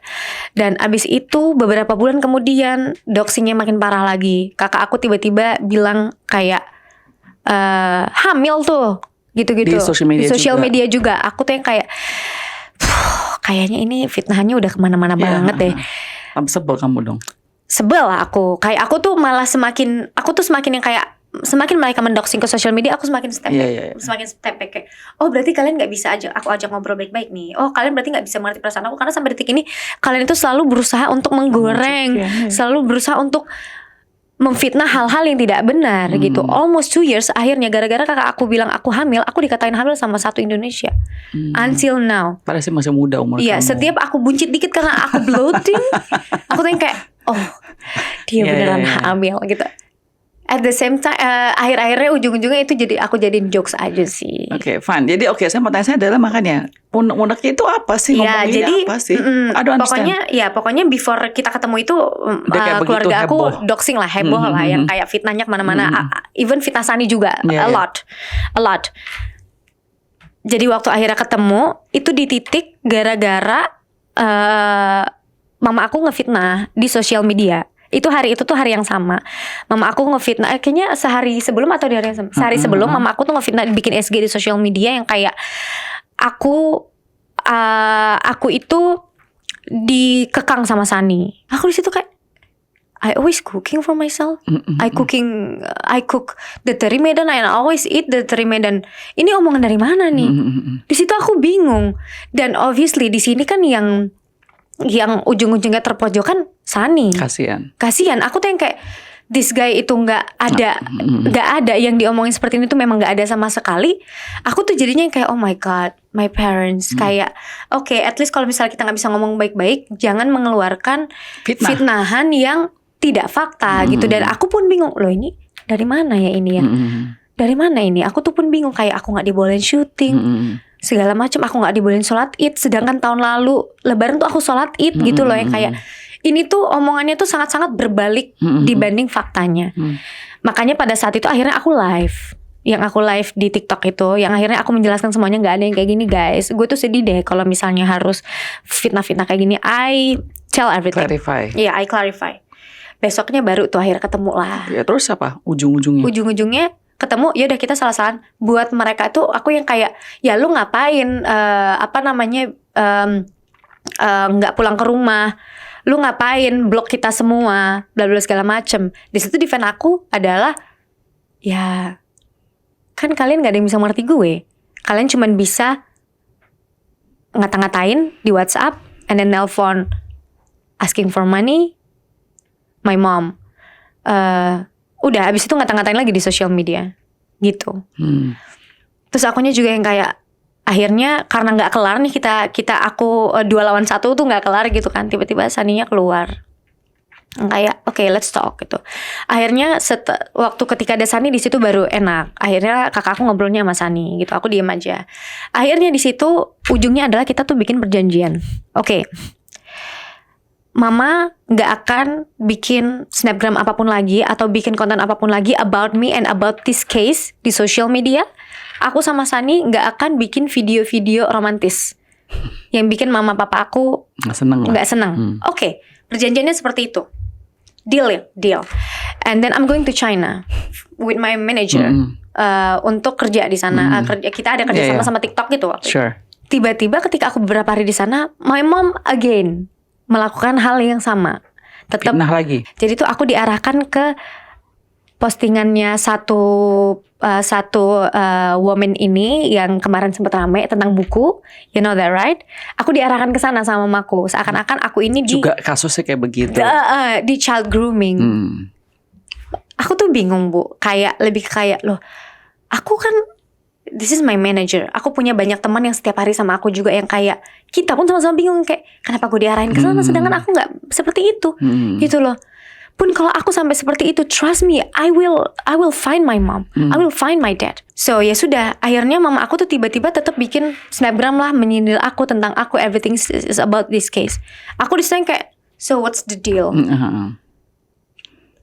Dan abis itu beberapa bulan kemudian doxingnya makin parah lagi. Kakak aku tiba-tiba bilang kayak hamil tuh gitu-gitu. Di sosial media juga. Aku tuh yang kayak kayaknya ini fitnahnya udah kemana-mana banget deh. Sebel kamu dong. Sebel lah aku. Kayak aku tuh malah semakin yang kayak semakin mereka mendoxing ke sosial media, aku semakin step back. Semakin step back kayak, oh berarti kalian nggak bisa aku ajak ngobrol baik-baik nih. Oh kalian berarti nggak bisa mengerti perasaan aku karena sampai detik ini kalian itu selalu berusaha untuk menggoreng, selalu berusaha untuk memfitnah hal-hal yang tidak benar gitu. Almost 2 years akhirnya gara-gara kakak aku bilang aku hamil, aku dikatain hamil sama satu Indonesia. Until now. Padahal sih masih muda umur kamu. Iya, setiap aku buncit dikit karena aku bloating, aku tuh yang kayak, oh dia beneran hamil gitu. At the same time, akhir-akhirnya ujung-ujungnya itu aku jadiin jokes aja sih. Oke, fine. Jadi saya mau tanya saya adalah makanya unek-uneknya itu apa sih? Ya, jadi apa sih? Pokoknya before kita ketemu itu keluarga aku doxing lah, heboh lah, yang kayak fitnahnya kemana-mana. Even fitnah Sani juga, a lot. Jadi waktu akhirnya ketemu itu di titik gara-gara mama aku ngefitnah di sosial media. Itu tuh hari yang sama. Mama aku ngefitnah kayaknya sehari sebelum atau di hari yang sama. Sehari sebelum mama aku tuh ngefitnah bikin SG di sosial media yang kayak aku itu dikekang sama Sani. Aku di situ kayak I always cooking for myself. I cook the teri medan and I always eat the teri medan. Ini omongan dari mana nih? Di situ aku bingung. Dan obviously di sini kan yang ujung-ujungnya terpojokan Sani. Kasian. Aku tuh yang kayak this guy itu nggak ada yang diomongin seperti ini tuh memang nggak ada sama sekali. Aku tuh jadinya yang kayak oh my god, my parents kayak okay, at least kalau misalnya kita nggak bisa ngomong baik-baik, jangan mengeluarkan fitnahan yang tidak fakta gitu. Dan aku pun bingung loh ini dari mana ya ini ya? Dari mana ini? Aku tuh pun bingung kayak aku nggak dibolehin syuting. Segala macam aku nggak dibolehin sholat id, sedangkan tahun lalu Lebaran tuh aku sholat id gitu loh yang kayak ini tuh omongannya tuh sangat-sangat berbalik dibanding faktanya. Makanya pada saat itu akhirnya aku live. Yang aku live di TikTok itu, yang akhirnya aku menjelaskan semuanya nggak ada yang kayak gini guys. Gue tuh sedih deh kalau misalnya harus fitnah-fitnah kayak gini. I tell everything. Iya, I clarify. Besoknya baru tuh akhirnya ketemu lah. Ya terus apa ujung-ujungnya ketemu, ya udah kita salah-salahan. Buat mereka tuh aku yang kayak ya lu ngapain nggak pulang ke rumah, lu ngapain blok kita semua, bla bla segala macem. Di situ defend aku adalah ya kan kalian nggak ada yang bisa mengerti gue, kalian cuman bisa ngata-ngatain di WhatsApp, and then nelpon asking for money, my mom. Udah abis itu ngata-ngatain lagi di social media gitu. Terus akunya juga yang kayak akhirnya karena nggak kelar nih aku 2 lawan 1 tuh nggak kelar gitu kan, tiba-tiba Saninya keluar kayak oke, let's talk gitu. Akhirnya waktu ketika ada Sani di situ baru enak. Akhirnya kakak aku ngobrolnya sama Sani gitu, aku diem aja. Akhirnya di situ ujungnya adalah kita tuh bikin perjanjian. Oke. Mama nggak akan bikin snapgram apapun lagi atau bikin konten apapun lagi about me and about this case di social media. Aku sama Sani nggak akan bikin video-video romantis yang bikin mama papa aku nggak seneng. Oke, perjanjiannya seperti itu. Deal. And then I'm going to China with my manager untuk kerja di sana. Kita ada kerja sama TikTok gitu waktu itu. Tiba-tiba ketika aku beberapa hari di sana, my mom again melakukan hal yang sama. Tetap fitnah lagi. Jadi tuh aku diarahkan ke postingannya satu woman ini yang kemarin sempat rame tentang buku, you know that right? Aku diarahkan ke sana sama mamaku, seakan-akan aku ini juga kasusnya kayak begitu. Di child grooming. Aku tuh bingung Bu, kayak lebih kayak loh, aku kan this is my manager. Aku punya banyak teman yang setiap hari sama aku juga yang kayak kita pun sama-sama bingung kayak kenapa aku diarahin ke sana sedangkan aku nggak seperti itu, gitu loh. Pun kalau aku sampai seperti itu, trust me, I will find my mom, I will find my dad. So ya sudah, akhirnya mama aku tuh tiba-tiba tetap bikin snapgram lah menyindir aku tentang aku, everything is about this case. Aku disitu kayak, so what's the deal?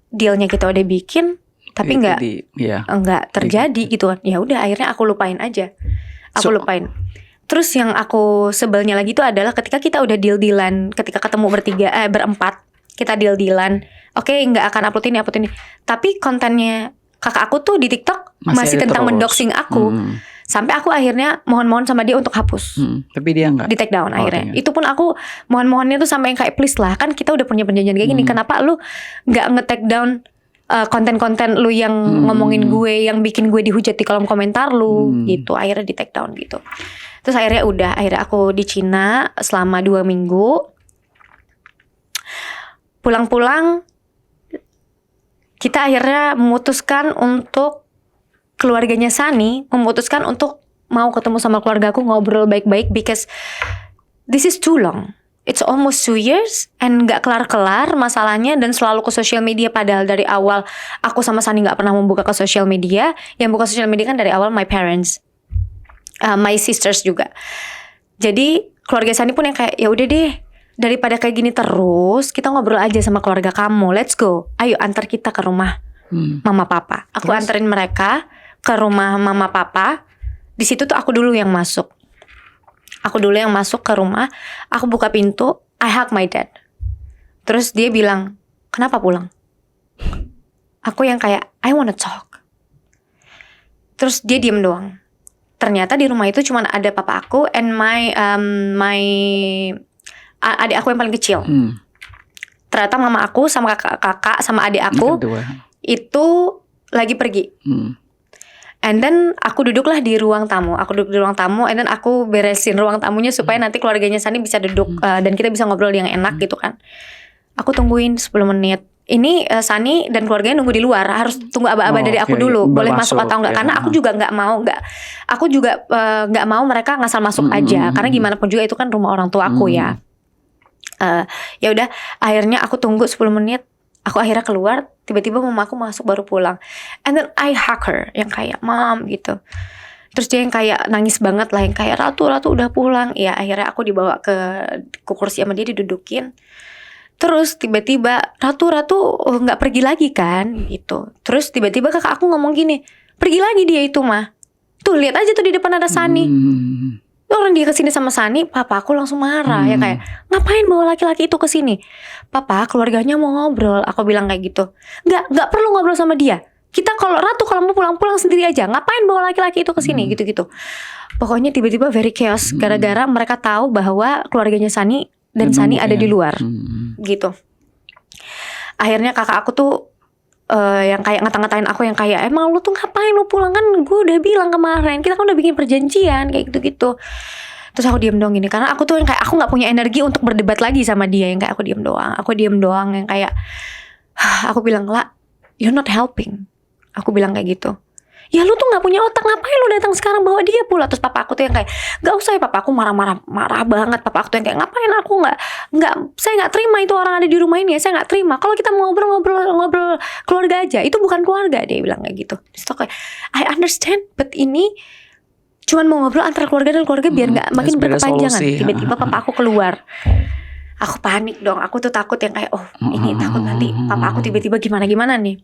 Dealnya kita udah bikin, tapi nggak terjadi gitu kan. Ya udah, akhirnya aku lupain aja, lupain. Terus yang aku sebelnya lagi tuh adalah ketika kita udah deal-dealan, ketika ketemu berempat, kita deal-dealan. Oke, nggak akan upload ini. Tapi kontennya kakak aku tuh di TikTok masih tentang mendoxing aku. Sampai aku akhirnya mohon-mohon sama dia untuk hapus. Tapi dia nggak. Di take down akhirnya. Itu pun aku mohon-mohonnya tuh sampai yang kayak please lah. Kan kita udah punya perjanjian kayak gini. Kenapa lu nggak nge-take down konten-konten lu yang ngomongin gue, yang bikin gue dihujat di kolom komentar lu gitu. Akhirnya di take down gitu. Terus akhirnya aku di Cina selama 2 minggu. Pulang-pulang kita akhirnya memutuskan untuk keluarganya Sani memutuskan untuk mau ketemu sama keluargaku, ngobrol baik-baik because this is too long. It's almost 2 years and gak kelar-kelar masalahnya dan selalu ke social media, padahal dari awal aku sama Sani gak pernah membuka ke social media. Yang buka social media kan dari awal my parents, my sisters juga. Jadi keluarga Sani pun yang kayak ya udah deh, daripada kayak gini terus, kita ngobrol aja sama keluarga kamu. Let's go. Ayo antar kita ke rumah mama papa. Aku anterin mereka ke rumah mama papa. Di situ tuh aku dulu yang masuk. Ke rumah. Aku buka pintu. I hug my dad. Terus dia bilang, kenapa pulang? Aku yang kayak, I wanna talk. Terus dia diem doang. Ternyata di rumah itu cuma ada papa aku and my adik aku yang paling kecil. Ternyata mama aku sama kakak sama adik aku itu lagi pergi. And then aku duduklah di ruang tamu. And then aku beresin ruang tamunya supaya nanti keluarganya Sani bisa duduk dan kita bisa ngobrol yang enak gitu kan. Aku tungguin 10 menit. Ini Sani dan keluarganya nunggu di luar. Harus tunggu aba-aba dari aku dulu. Boleh masuk atau enggak? Karena aku juga nggak mau nggak mau mereka ngasal masuk aja. Karena gimana pun juga itu kan rumah orang tua aku ya. Ya udah, akhirnya aku tunggu 10 menit. Aku akhirnya keluar, tiba-tiba mama aku masuk baru pulang. And then I hug her, yang kayak mom gitu. Terus dia yang kayak nangis banget lah, yang kayak Ratu udah pulang. Ya akhirnya aku dibawa ke kursi sama dia, didudukin. Terus tiba-tiba Ratu nggak pergi lagi kan gitu. Terus tiba-tiba kakak aku ngomong gini, pergi lagi dia itu mah. Tuh lihat aja tuh di depan ada Sani. Orang dia kesini sama Sani, papa aku langsung marah ya kayak ngapain bawa laki-laki itu kesini? Papa keluarganya mau ngobrol. Aku bilang kayak gitu. Nggak perlu ngobrol sama dia. Kita kalau mau pulang sendiri aja. Ngapain bawa laki-laki itu kesini gitu-gitu. Pokoknya tiba-tiba very chaos gara-gara mereka tahu bahwa keluarganya Sani dan Sani ada di luar gitu. Akhirnya kakak aku tuh yang kayak ngata-ngatain aku, yang kayak emang lu tuh ngapain lu pulang, kan gue udah bilang kemarin, kita kan udah bikin perjanjian kayak gitu-gitu. Terus aku diem doang gini, karena aku tuh yang kayak aku nggak punya energi untuk berdebat lagi sama dia, yang kayak aku diem doang yang kayak aku bilang, "Lah, you're not helping." Aku bilang kayak gitu. Ya lu tuh gak punya otak, ngapain lu datang sekarang bawa dia pula. Terus papa aku tuh yang kayak, gak usah ya, papa aku marah banget. Papa aku tuh yang kayak, ngapain aku saya gak terima itu orang ada di rumah ini ya, saya gak terima. Kalau kita mau ngobrol keluarga aja, itu bukan keluarga, dia bilang kayak gitu. Terus aku kayak, I understand, but ini cuman mau ngobrol antara keluarga dan keluarga biar gak makin berkepanjangan. Tiba-tiba papa aku keluar. Aku panik dong, aku tuh takut yang kayak, oh ini takut nanti papa aku tiba-tiba gimana nih.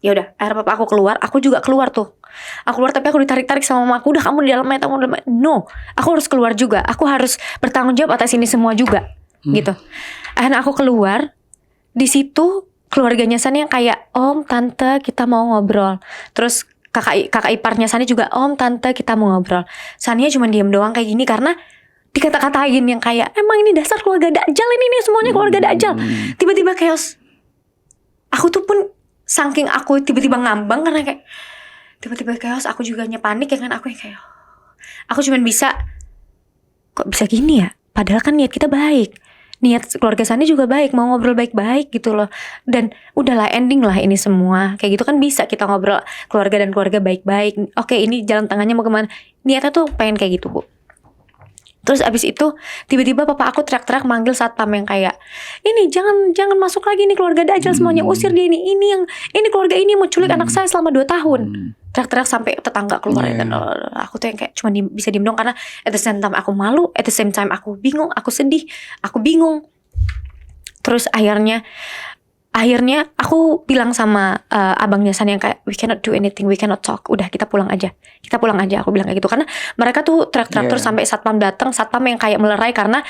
Ya udah, akhirnya papa aku keluar, aku juga keluar tuh. Aku keluar tapi aku ditarik-tarik sama mama aku, udah kamu di dalam aja, no, aku harus keluar juga, aku harus bertanggung jawab atas ini semua juga, gitu. Akhirnya aku keluar, di situ keluarganya Sani yang kayak, om, tante, kita mau ngobrol. Terus kakak iparnya Sani juga, om, tante, kita mau ngobrol. Saninya cuma diem doang kayak gini karena dikata-katain yang kayak, emang ini dasar keluarga Dajjal ini semuanya keluarga Dajjal. Tiba-tiba chaos. Aku tuh pun saking aku tiba-tiba ngambang karena kayak tiba-tiba chaos, aku juga panik ya kan, aku yang kayak aku cuman bisa, kok bisa gini ya, padahal kan niat kita baik, niat keluarga Sani juga baik, mau ngobrol baik-baik gitu loh, dan udahlah ending lah ini semua kayak gitu kan, bisa kita ngobrol keluarga dan keluarga baik-baik. Oke, ini jalan tengahnya mau kemana, niatnya tuh pengen kayak gitu, Bu. Terus abis itu tiba-tiba papa aku teriak-teriak manggil satpam yang kayak, ini jangan masuk lagi nih keluarga Dajjal semuanya, usir dia ini keluarga ini mau culik anak saya selama 2 tahun. Teriak-teriak sampai tetangga keluar ya kan. Aku tuh yang kayak cuma bisa diem dong karena at the same time aku malu, at the same time aku bingung, aku sedih, aku bingung. Terus akhirnya aku bilang sama abangnya San yang kayak, we cannot do anything, we cannot talk, udah kita pulang aja, aku bilang kayak gitu. Karena mereka tuh teriak-teriak terus sampai satpam datang, satpam yang kayak melerai karena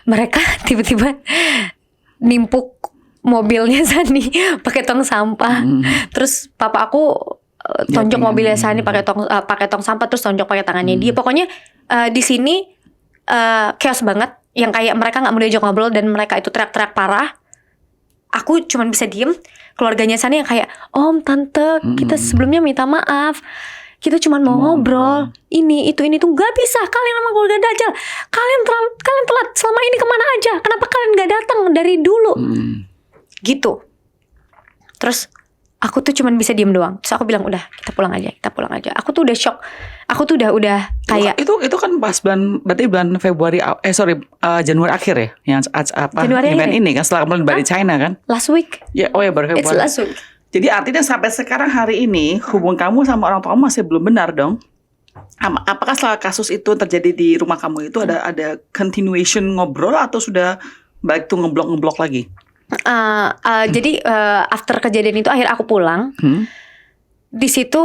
mereka tiba-tiba nimpuk mobilnya Sani pakai tong sampah. Terus papa aku tonjok mobilnya Sani pakai tong sampah, terus tonjok pakai tangannya dia. Pokoknya di sini chaos banget, yang kayak mereka nggak mau diajak ngobrol dan mereka itu teriak-teriak parah. Aku cuma bisa diem. Keluarganya Sani yang kayak, om, tante, kita sebelumnya minta maaf, kita cuma mau ngobrol, ini tuh gak bisa, kalian sama keluarga Dajjal, kalian telat selama ini kemana aja, kenapa kalian gak datang dari dulu, gitu. Terus aku tuh cuma bisa diem doang. Terus aku bilang udah kita pulang aja. Aku tuh udah shock. Aku tuh udah kayak itu kan pas berarti bulan Februari Januari akhir ya, yang Januari event ini kan setelah kemarin dari China kan? Last week. Ya, baru Februari. It's last week. Jadi artinya sampai sekarang hari ini hubungan kamu sama orang tua kamu masih belum benar dong? Apakah setelah kasus itu terjadi di rumah kamu itu ada continuation ngobrol atau sudah balik tuh ngeblok lagi? Jadi after kejadian itu akhir aku pulang. Di situ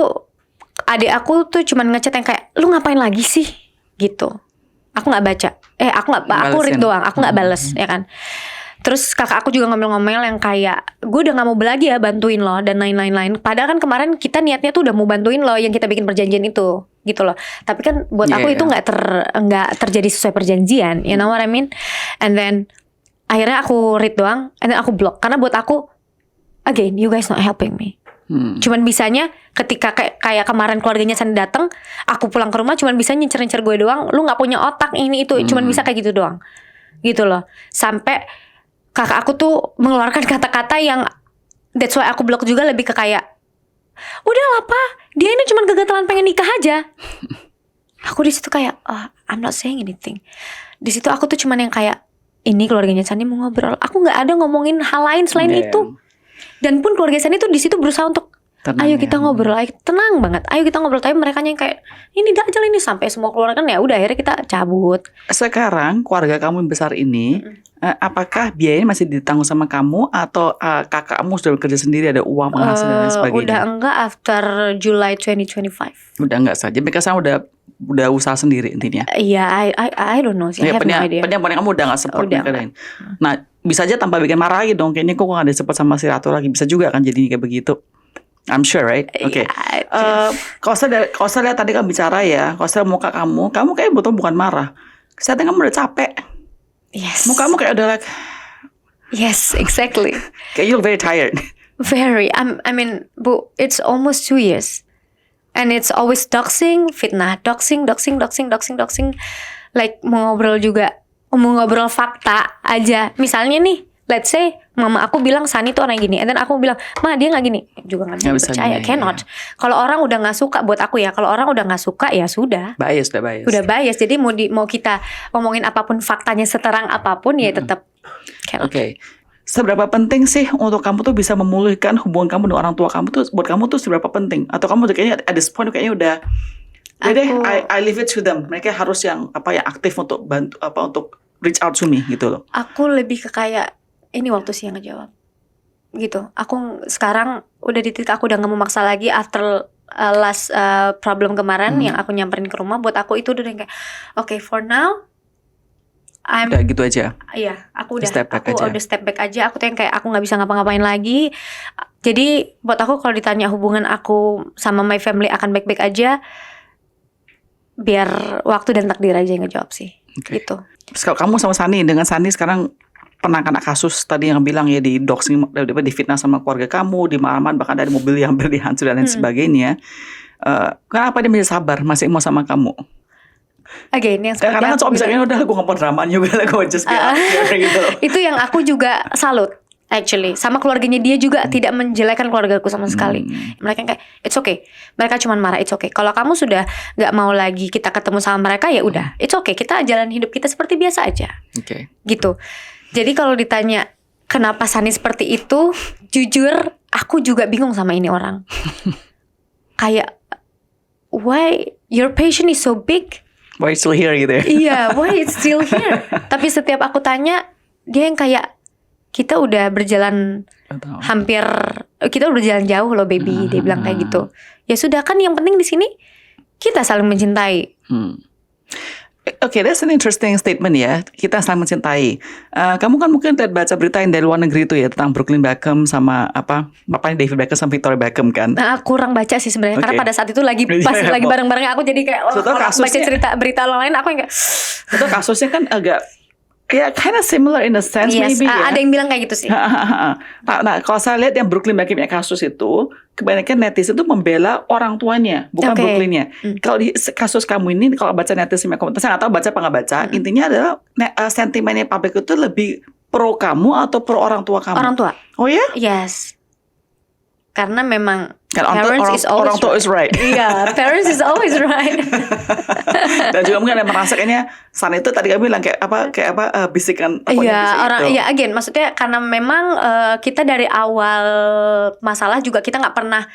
adik aku tuh cuman ngechat yang kayak, lu ngapain lagi sih gitu. Aku nggak baca, aku read doang, aku nggak bales ya kan. Terus kakak aku juga ngomel-ngomel yang kayak, gue udah gak mau lagi ya bantuin lo dan lain-lain. Padahal kan kemarin kita niatnya tuh udah mau bantuin lo yang kita bikin perjanjian itu, gitu loh. Tapi kan buat aku itu nggak terjadi sesuai perjanjian, you know what I mean? And then akhirnya aku read doang, and then aku block. Karena buat aku, again, you guys not helping me. Cuman bisanya ketika kayak kemarin keluarganya Sandi datang, aku pulang ke rumah cuman bisa nyencer-nyencer gue doang. Lu nggak punya otak ini itu, cuman bisa kayak gitu doang, gitu loh. Sampai kakak aku tuh mengeluarkan kata-kata yang that's why aku blok juga, lebih ke kayak, udah lah pa, dia ini cuma kegatelan pengen nikah aja. Aku di situ kayak, I'm not saying anything. Di situ aku tuh cuman yang kayak, ini keluarganya Sandi mau ngobrol. Aku nggak ada ngomongin hal lain selain itu. Dan pun keluarga Sandi tuh di situ berusaha untuk tenang, ayo kita ngobrol, tenang banget, ayo kita ngobrol. Tapi mereka yang kayak, ini Dajjal ini, sampai semua keluarga kan ya udah akhirnya kita cabut. Sekarang keluarga kamu yang besar ini, apakah biayanya masih ditanggung sama kamu atau kakakmu sudah bekerja sendiri, ada uang penghasilan dan sebagainya? Udah enggak after July 2025. Udah enggak saja, mereka sekarang udah usaha sendiri intinya. Iya, I don't know sih. I have no idea. Pendiam kamu udah gak support mereka lain. Nah, bisa aja tanpa bikin marah lagi dong. Kayaknya kok gak ada support sama si Ratu lagi. Bisa juga kan jadinya kayak begitu. I'm sure, right? Oke. Kalau saya lihat tadi kamu bicara ya, kalau saya muka kamu kayak betul bukan marah. Saya kamu udah capek. Yes. Muka kamu kayak udah like. Yes, exactly. Kayak you look very tired. Very. I mean, Bu, it's almost 2 years. And it's always doxing, fitnah, doxing. like mau ngobrol fakta aja. Misalnya nih, let's say mama aku bilang Sunny tuh orang gini, and then aku bilang, ma dia nggak gini, juga nggak bisa percaya, cannot. Kalau orang udah nggak suka, buat aku ya, kalau orang udah nggak suka ya sudah. Udah bias. Jadi mau kita ngomongin apapun faktanya seterang apapun ya tetap cannot. Oke. Seberapa penting sih untuk kamu tuh bisa memulihkan hubungan kamu dengan orang tua kamu tuh, buat kamu tuh seberapa penting? Atau kamu kayaknya at this point kayaknya udah I leave it to them. Mereka harus yang aktif untuk bantu untuk reach out to me gitu loh. Aku lebih ke kayak ini waktu sih yang ngejawab gitu. Aku sekarang udah di titik aku udah gak mau maksa lagi after last problem kemarin yang aku nyamperin ke rumah. Buat aku itu udah kayak okay, for now udah gitu aja. Iya, aku udah step back aja. Aku tuh yang kayak aku gak bisa ngapa-ngapain lagi. Jadi buat aku kalau ditanya hubungan aku sama my family akan baik-baik aja, biar waktu dan takdir aja yang ngejawab sih. Gitu. Terus kalau kamu sama Sunny, dengan Sunny sekarang pernah kena kasus tadi yang bilang ya di doxing, di fitnah sama keluarga kamu, di malaman bahkan dari mobil yang hampir dihancur dan lain sebagainya. Kenapa dia bisa sabar masih mau sama kamu? Again, yang karena kan soal misalnya udah gue ngomong drama juga lah, gue just gitu. Itu yang aku juga salut. Actually, sama keluarganya dia juga tidak menjelekkan keluargaku sama sekali. Mereka kayak it's okay. Mereka cuma marah, it's okay. Kalau kamu sudah nggak mau lagi kita ketemu sama mereka ya udah, it's okay. Kita jalan hidup kita seperti biasa aja. Gitu. Jadi kalau ditanya kenapa Sunny seperti itu, jujur aku juga bingung sama ini orang. Kayak why your patient is so big? Why it's still here gitu ya? Iya, why it's still here? Tapi setiap aku tanya, dia yang kayak kita udah berjalan kita udah berjalan jauh loh baby. Dia bilang kayak gitu. Ya sudah, kan yang penting di sini kita saling mencintai. Okay, that's an interesting statement ya. Kita saling mencintai. Kamu kan mungkin baca berita yang dari luar negeri itu ya, tentang Brooklyn Beckham sama bapaknya David Beckham sama Victoria Beckham kan. Kurang baca sih sebenarnya, karena pada saat itu lagi lagi bareng-bareng aku, jadi kayak baca cerita berita lain aku yang kayak itu kasusnya kan agak kind of similar in a sense, maybe ya. Ada yang bilang kayak gitu sih. Nah, kalau saya lihat yang Brooklyn Beckham kasus itu, kebanyakan netizen itu membela orang tuanya, bukan Brooklynnya. Kalau di kasus kamu ini, kalau baca netizen komentar, saya nggak tahu baca apa nggak baca. Intinya adalah sentimennya publik itu lebih pro kamu atau pro orang tua kamu? Orang tua. Oh ya? Yes. Karena memang orang tua is right. Iya, parents is always right. Dan juga mungkin ada merasa kayaknya Sunny itu tadi kami bilang kayak bisikan again, maksudnya karena memang kita dari awal masalah juga kita nggak pernah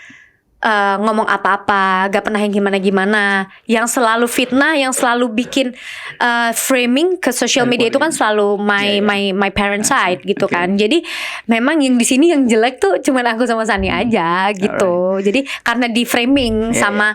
ngomong apa-apa, gak pernah yang gimana-gimana. Yang selalu fitnah, yang selalu bikin framing ke social media itu kan selalu my parent side gitu kan. Jadi memang yang di sini yang jelek tuh cuman aku sama Sunny aja gitu. Jadi karena di framing sama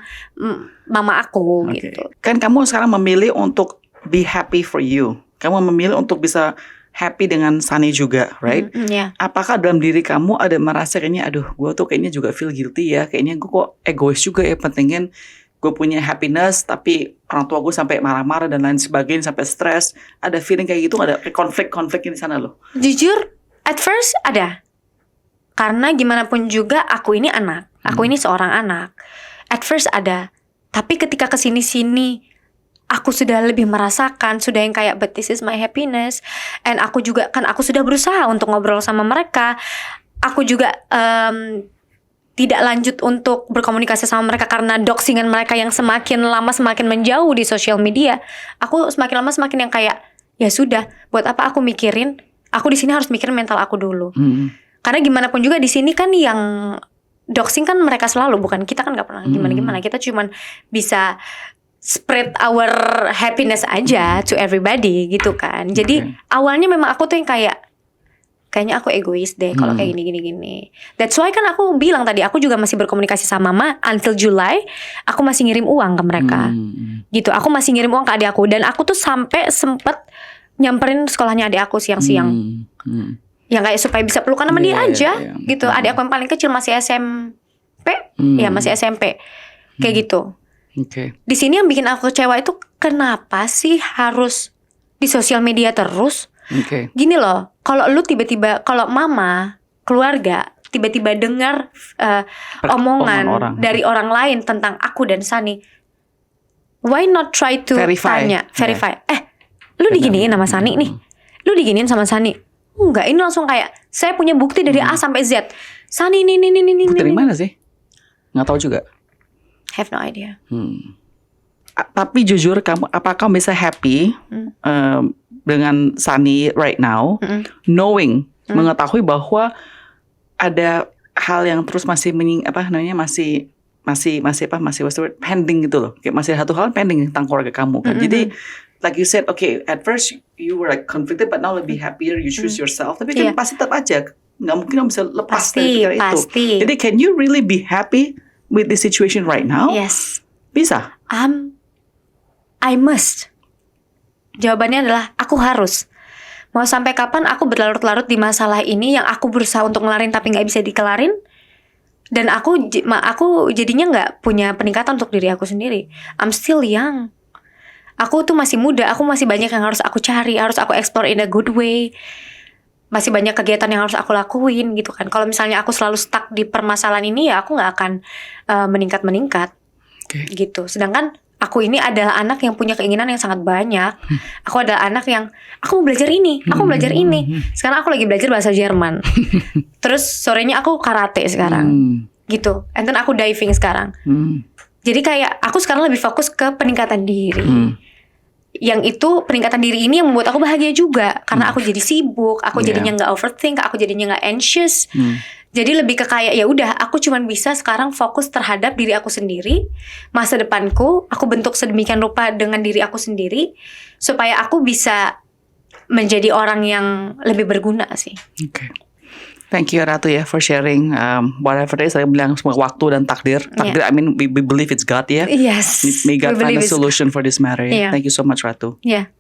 mama aku gitu. Kan kamu sekarang memilih untuk be happy for you. Kamu memilih untuk bisa happy dengan Sunny juga, right? Apakah dalam diri kamu ada merasa kayaknya, aduh, gue tuh kayaknya juga feel guilty ya, kayaknya gue kok egois juga ya, pentingin gue punya happiness, tapi orang tua gue sampai marah-marah dan lain sebagainya, sampai stres. Ada feeling kayak gitu, ada konflik-konflik di sana loh? Jujur, at first ada, karena gimana pun juga aku ini anak, aku ini seorang anak. At first ada, tapi ketika kesini-sini aku sudah lebih merasakan, sudah yang kayak but this is my happiness. And aku juga kan aku sudah berusaha untuk ngobrol sama mereka. Aku juga tidak lanjut untuk berkomunikasi sama mereka karena doxingan mereka yang semakin lama semakin menjauh di sosial media. Aku semakin lama semakin yang kayak ya sudah, buat apa aku mikirin? Aku di sini harus mikirin mental aku dulu. Karena gimana pun juga di sini kan yang doxing kan mereka selalu, bukan kita kan nggak pernah gimana-gimana. Kita cuman bisa spread our happiness aja to everybody gitu kan. Jadi awalnya memang aku tuh yang kayaknya aku egois deh kalau kayak gini. That's why kan aku bilang tadi aku juga masih berkomunikasi sama mama until July. Aku masih ngirim uang ke mereka. Gitu. Aku masih ngirim uang ke adik aku, dan aku tuh sampai sempet nyamperin sekolahnya adik aku siang-siang. Yang kayak supaya bisa pelukan sama dia aja gitu. Adik aku yang paling kecil masih SMP. Ya, masih SMP. Kayak gitu. Di sini yang bikin aku kecewa itu kenapa sih harus di sosial media terus? Gini loh, kalau lu tiba-tiba, kalau mama, keluarga tiba-tiba dengar omongan dari orang lain tentang aku dan Sunny, why not try to verify. Lu diginiin sama Sani nih, lu diginiin sama Sani. Enggak, ini langsung kayak saya punya bukti dari A sampai Z. Sani ini. Dari mana sih? Nggak tahu juga. Have no idea. Tapi jujur, apakah kamu bisa happy dengan Sani right now, knowing, mengetahui bahwa ada hal yang terus masih pending gitu loh. Kayak masih satu hal pending tentang keluarga kamu kan. Jadi like you said, okay, at first you were like conflicted, but now lebih happier, you choose yourself. Tapi kan pasti tetap aja, nggak mungkin kamu bisa lepas dari pikiran itu. Jadi can you really be happy with the situation right now? Yes. Bisa? I must. Jawabannya adalah aku harus. Mau sampai kapan aku berlarut-larut di masalah ini yang aku berusaha untuk ngelarin tapi nggak bisa dikelarin? Dan aku jadinya nggak punya peningkatan untuk diri aku sendiri. I'm still young. Aku tuh masih muda, aku masih banyak yang harus aku cari, harus aku explore in a good way. Masih banyak kegiatan yang harus aku lakuin gitu kan. Kalau misalnya aku selalu stuck di permasalahan ini, ya aku gak akan meningkat-meningkat gitu. Sedangkan aku ini adalah anak yang punya keinginan yang sangat banyak. Aku adalah anak yang, aku mau belajar ini, aku mau belajar ini. Sekarang aku lagi belajar bahasa Jerman. Terus sorenya aku karate sekarang gitu. And then aku diving sekarang. Jadi kayak aku sekarang lebih fokus ke peningkatan diri. Yang itu peningkatan diri ini yang membuat aku bahagia juga. Karena aku jadi sibuk, aku jadinya gak overthink, aku jadinya gak anxious. Jadi lebih ke kayak ya udah, aku cuman bisa sekarang fokus terhadap diri aku sendiri. Masa depanku aku bentuk sedemikian rupa dengan diri aku sendiri supaya aku bisa menjadi orang yang lebih berguna sih. Thank you Ratu ya for sharing whatever it is. Saya bilang semua waktu dan takdir. Takdir, I mean we believe it's God ya. Yes. May God find a solution for this matter ya. Yeah. Thank you so much Ratu. Yeah.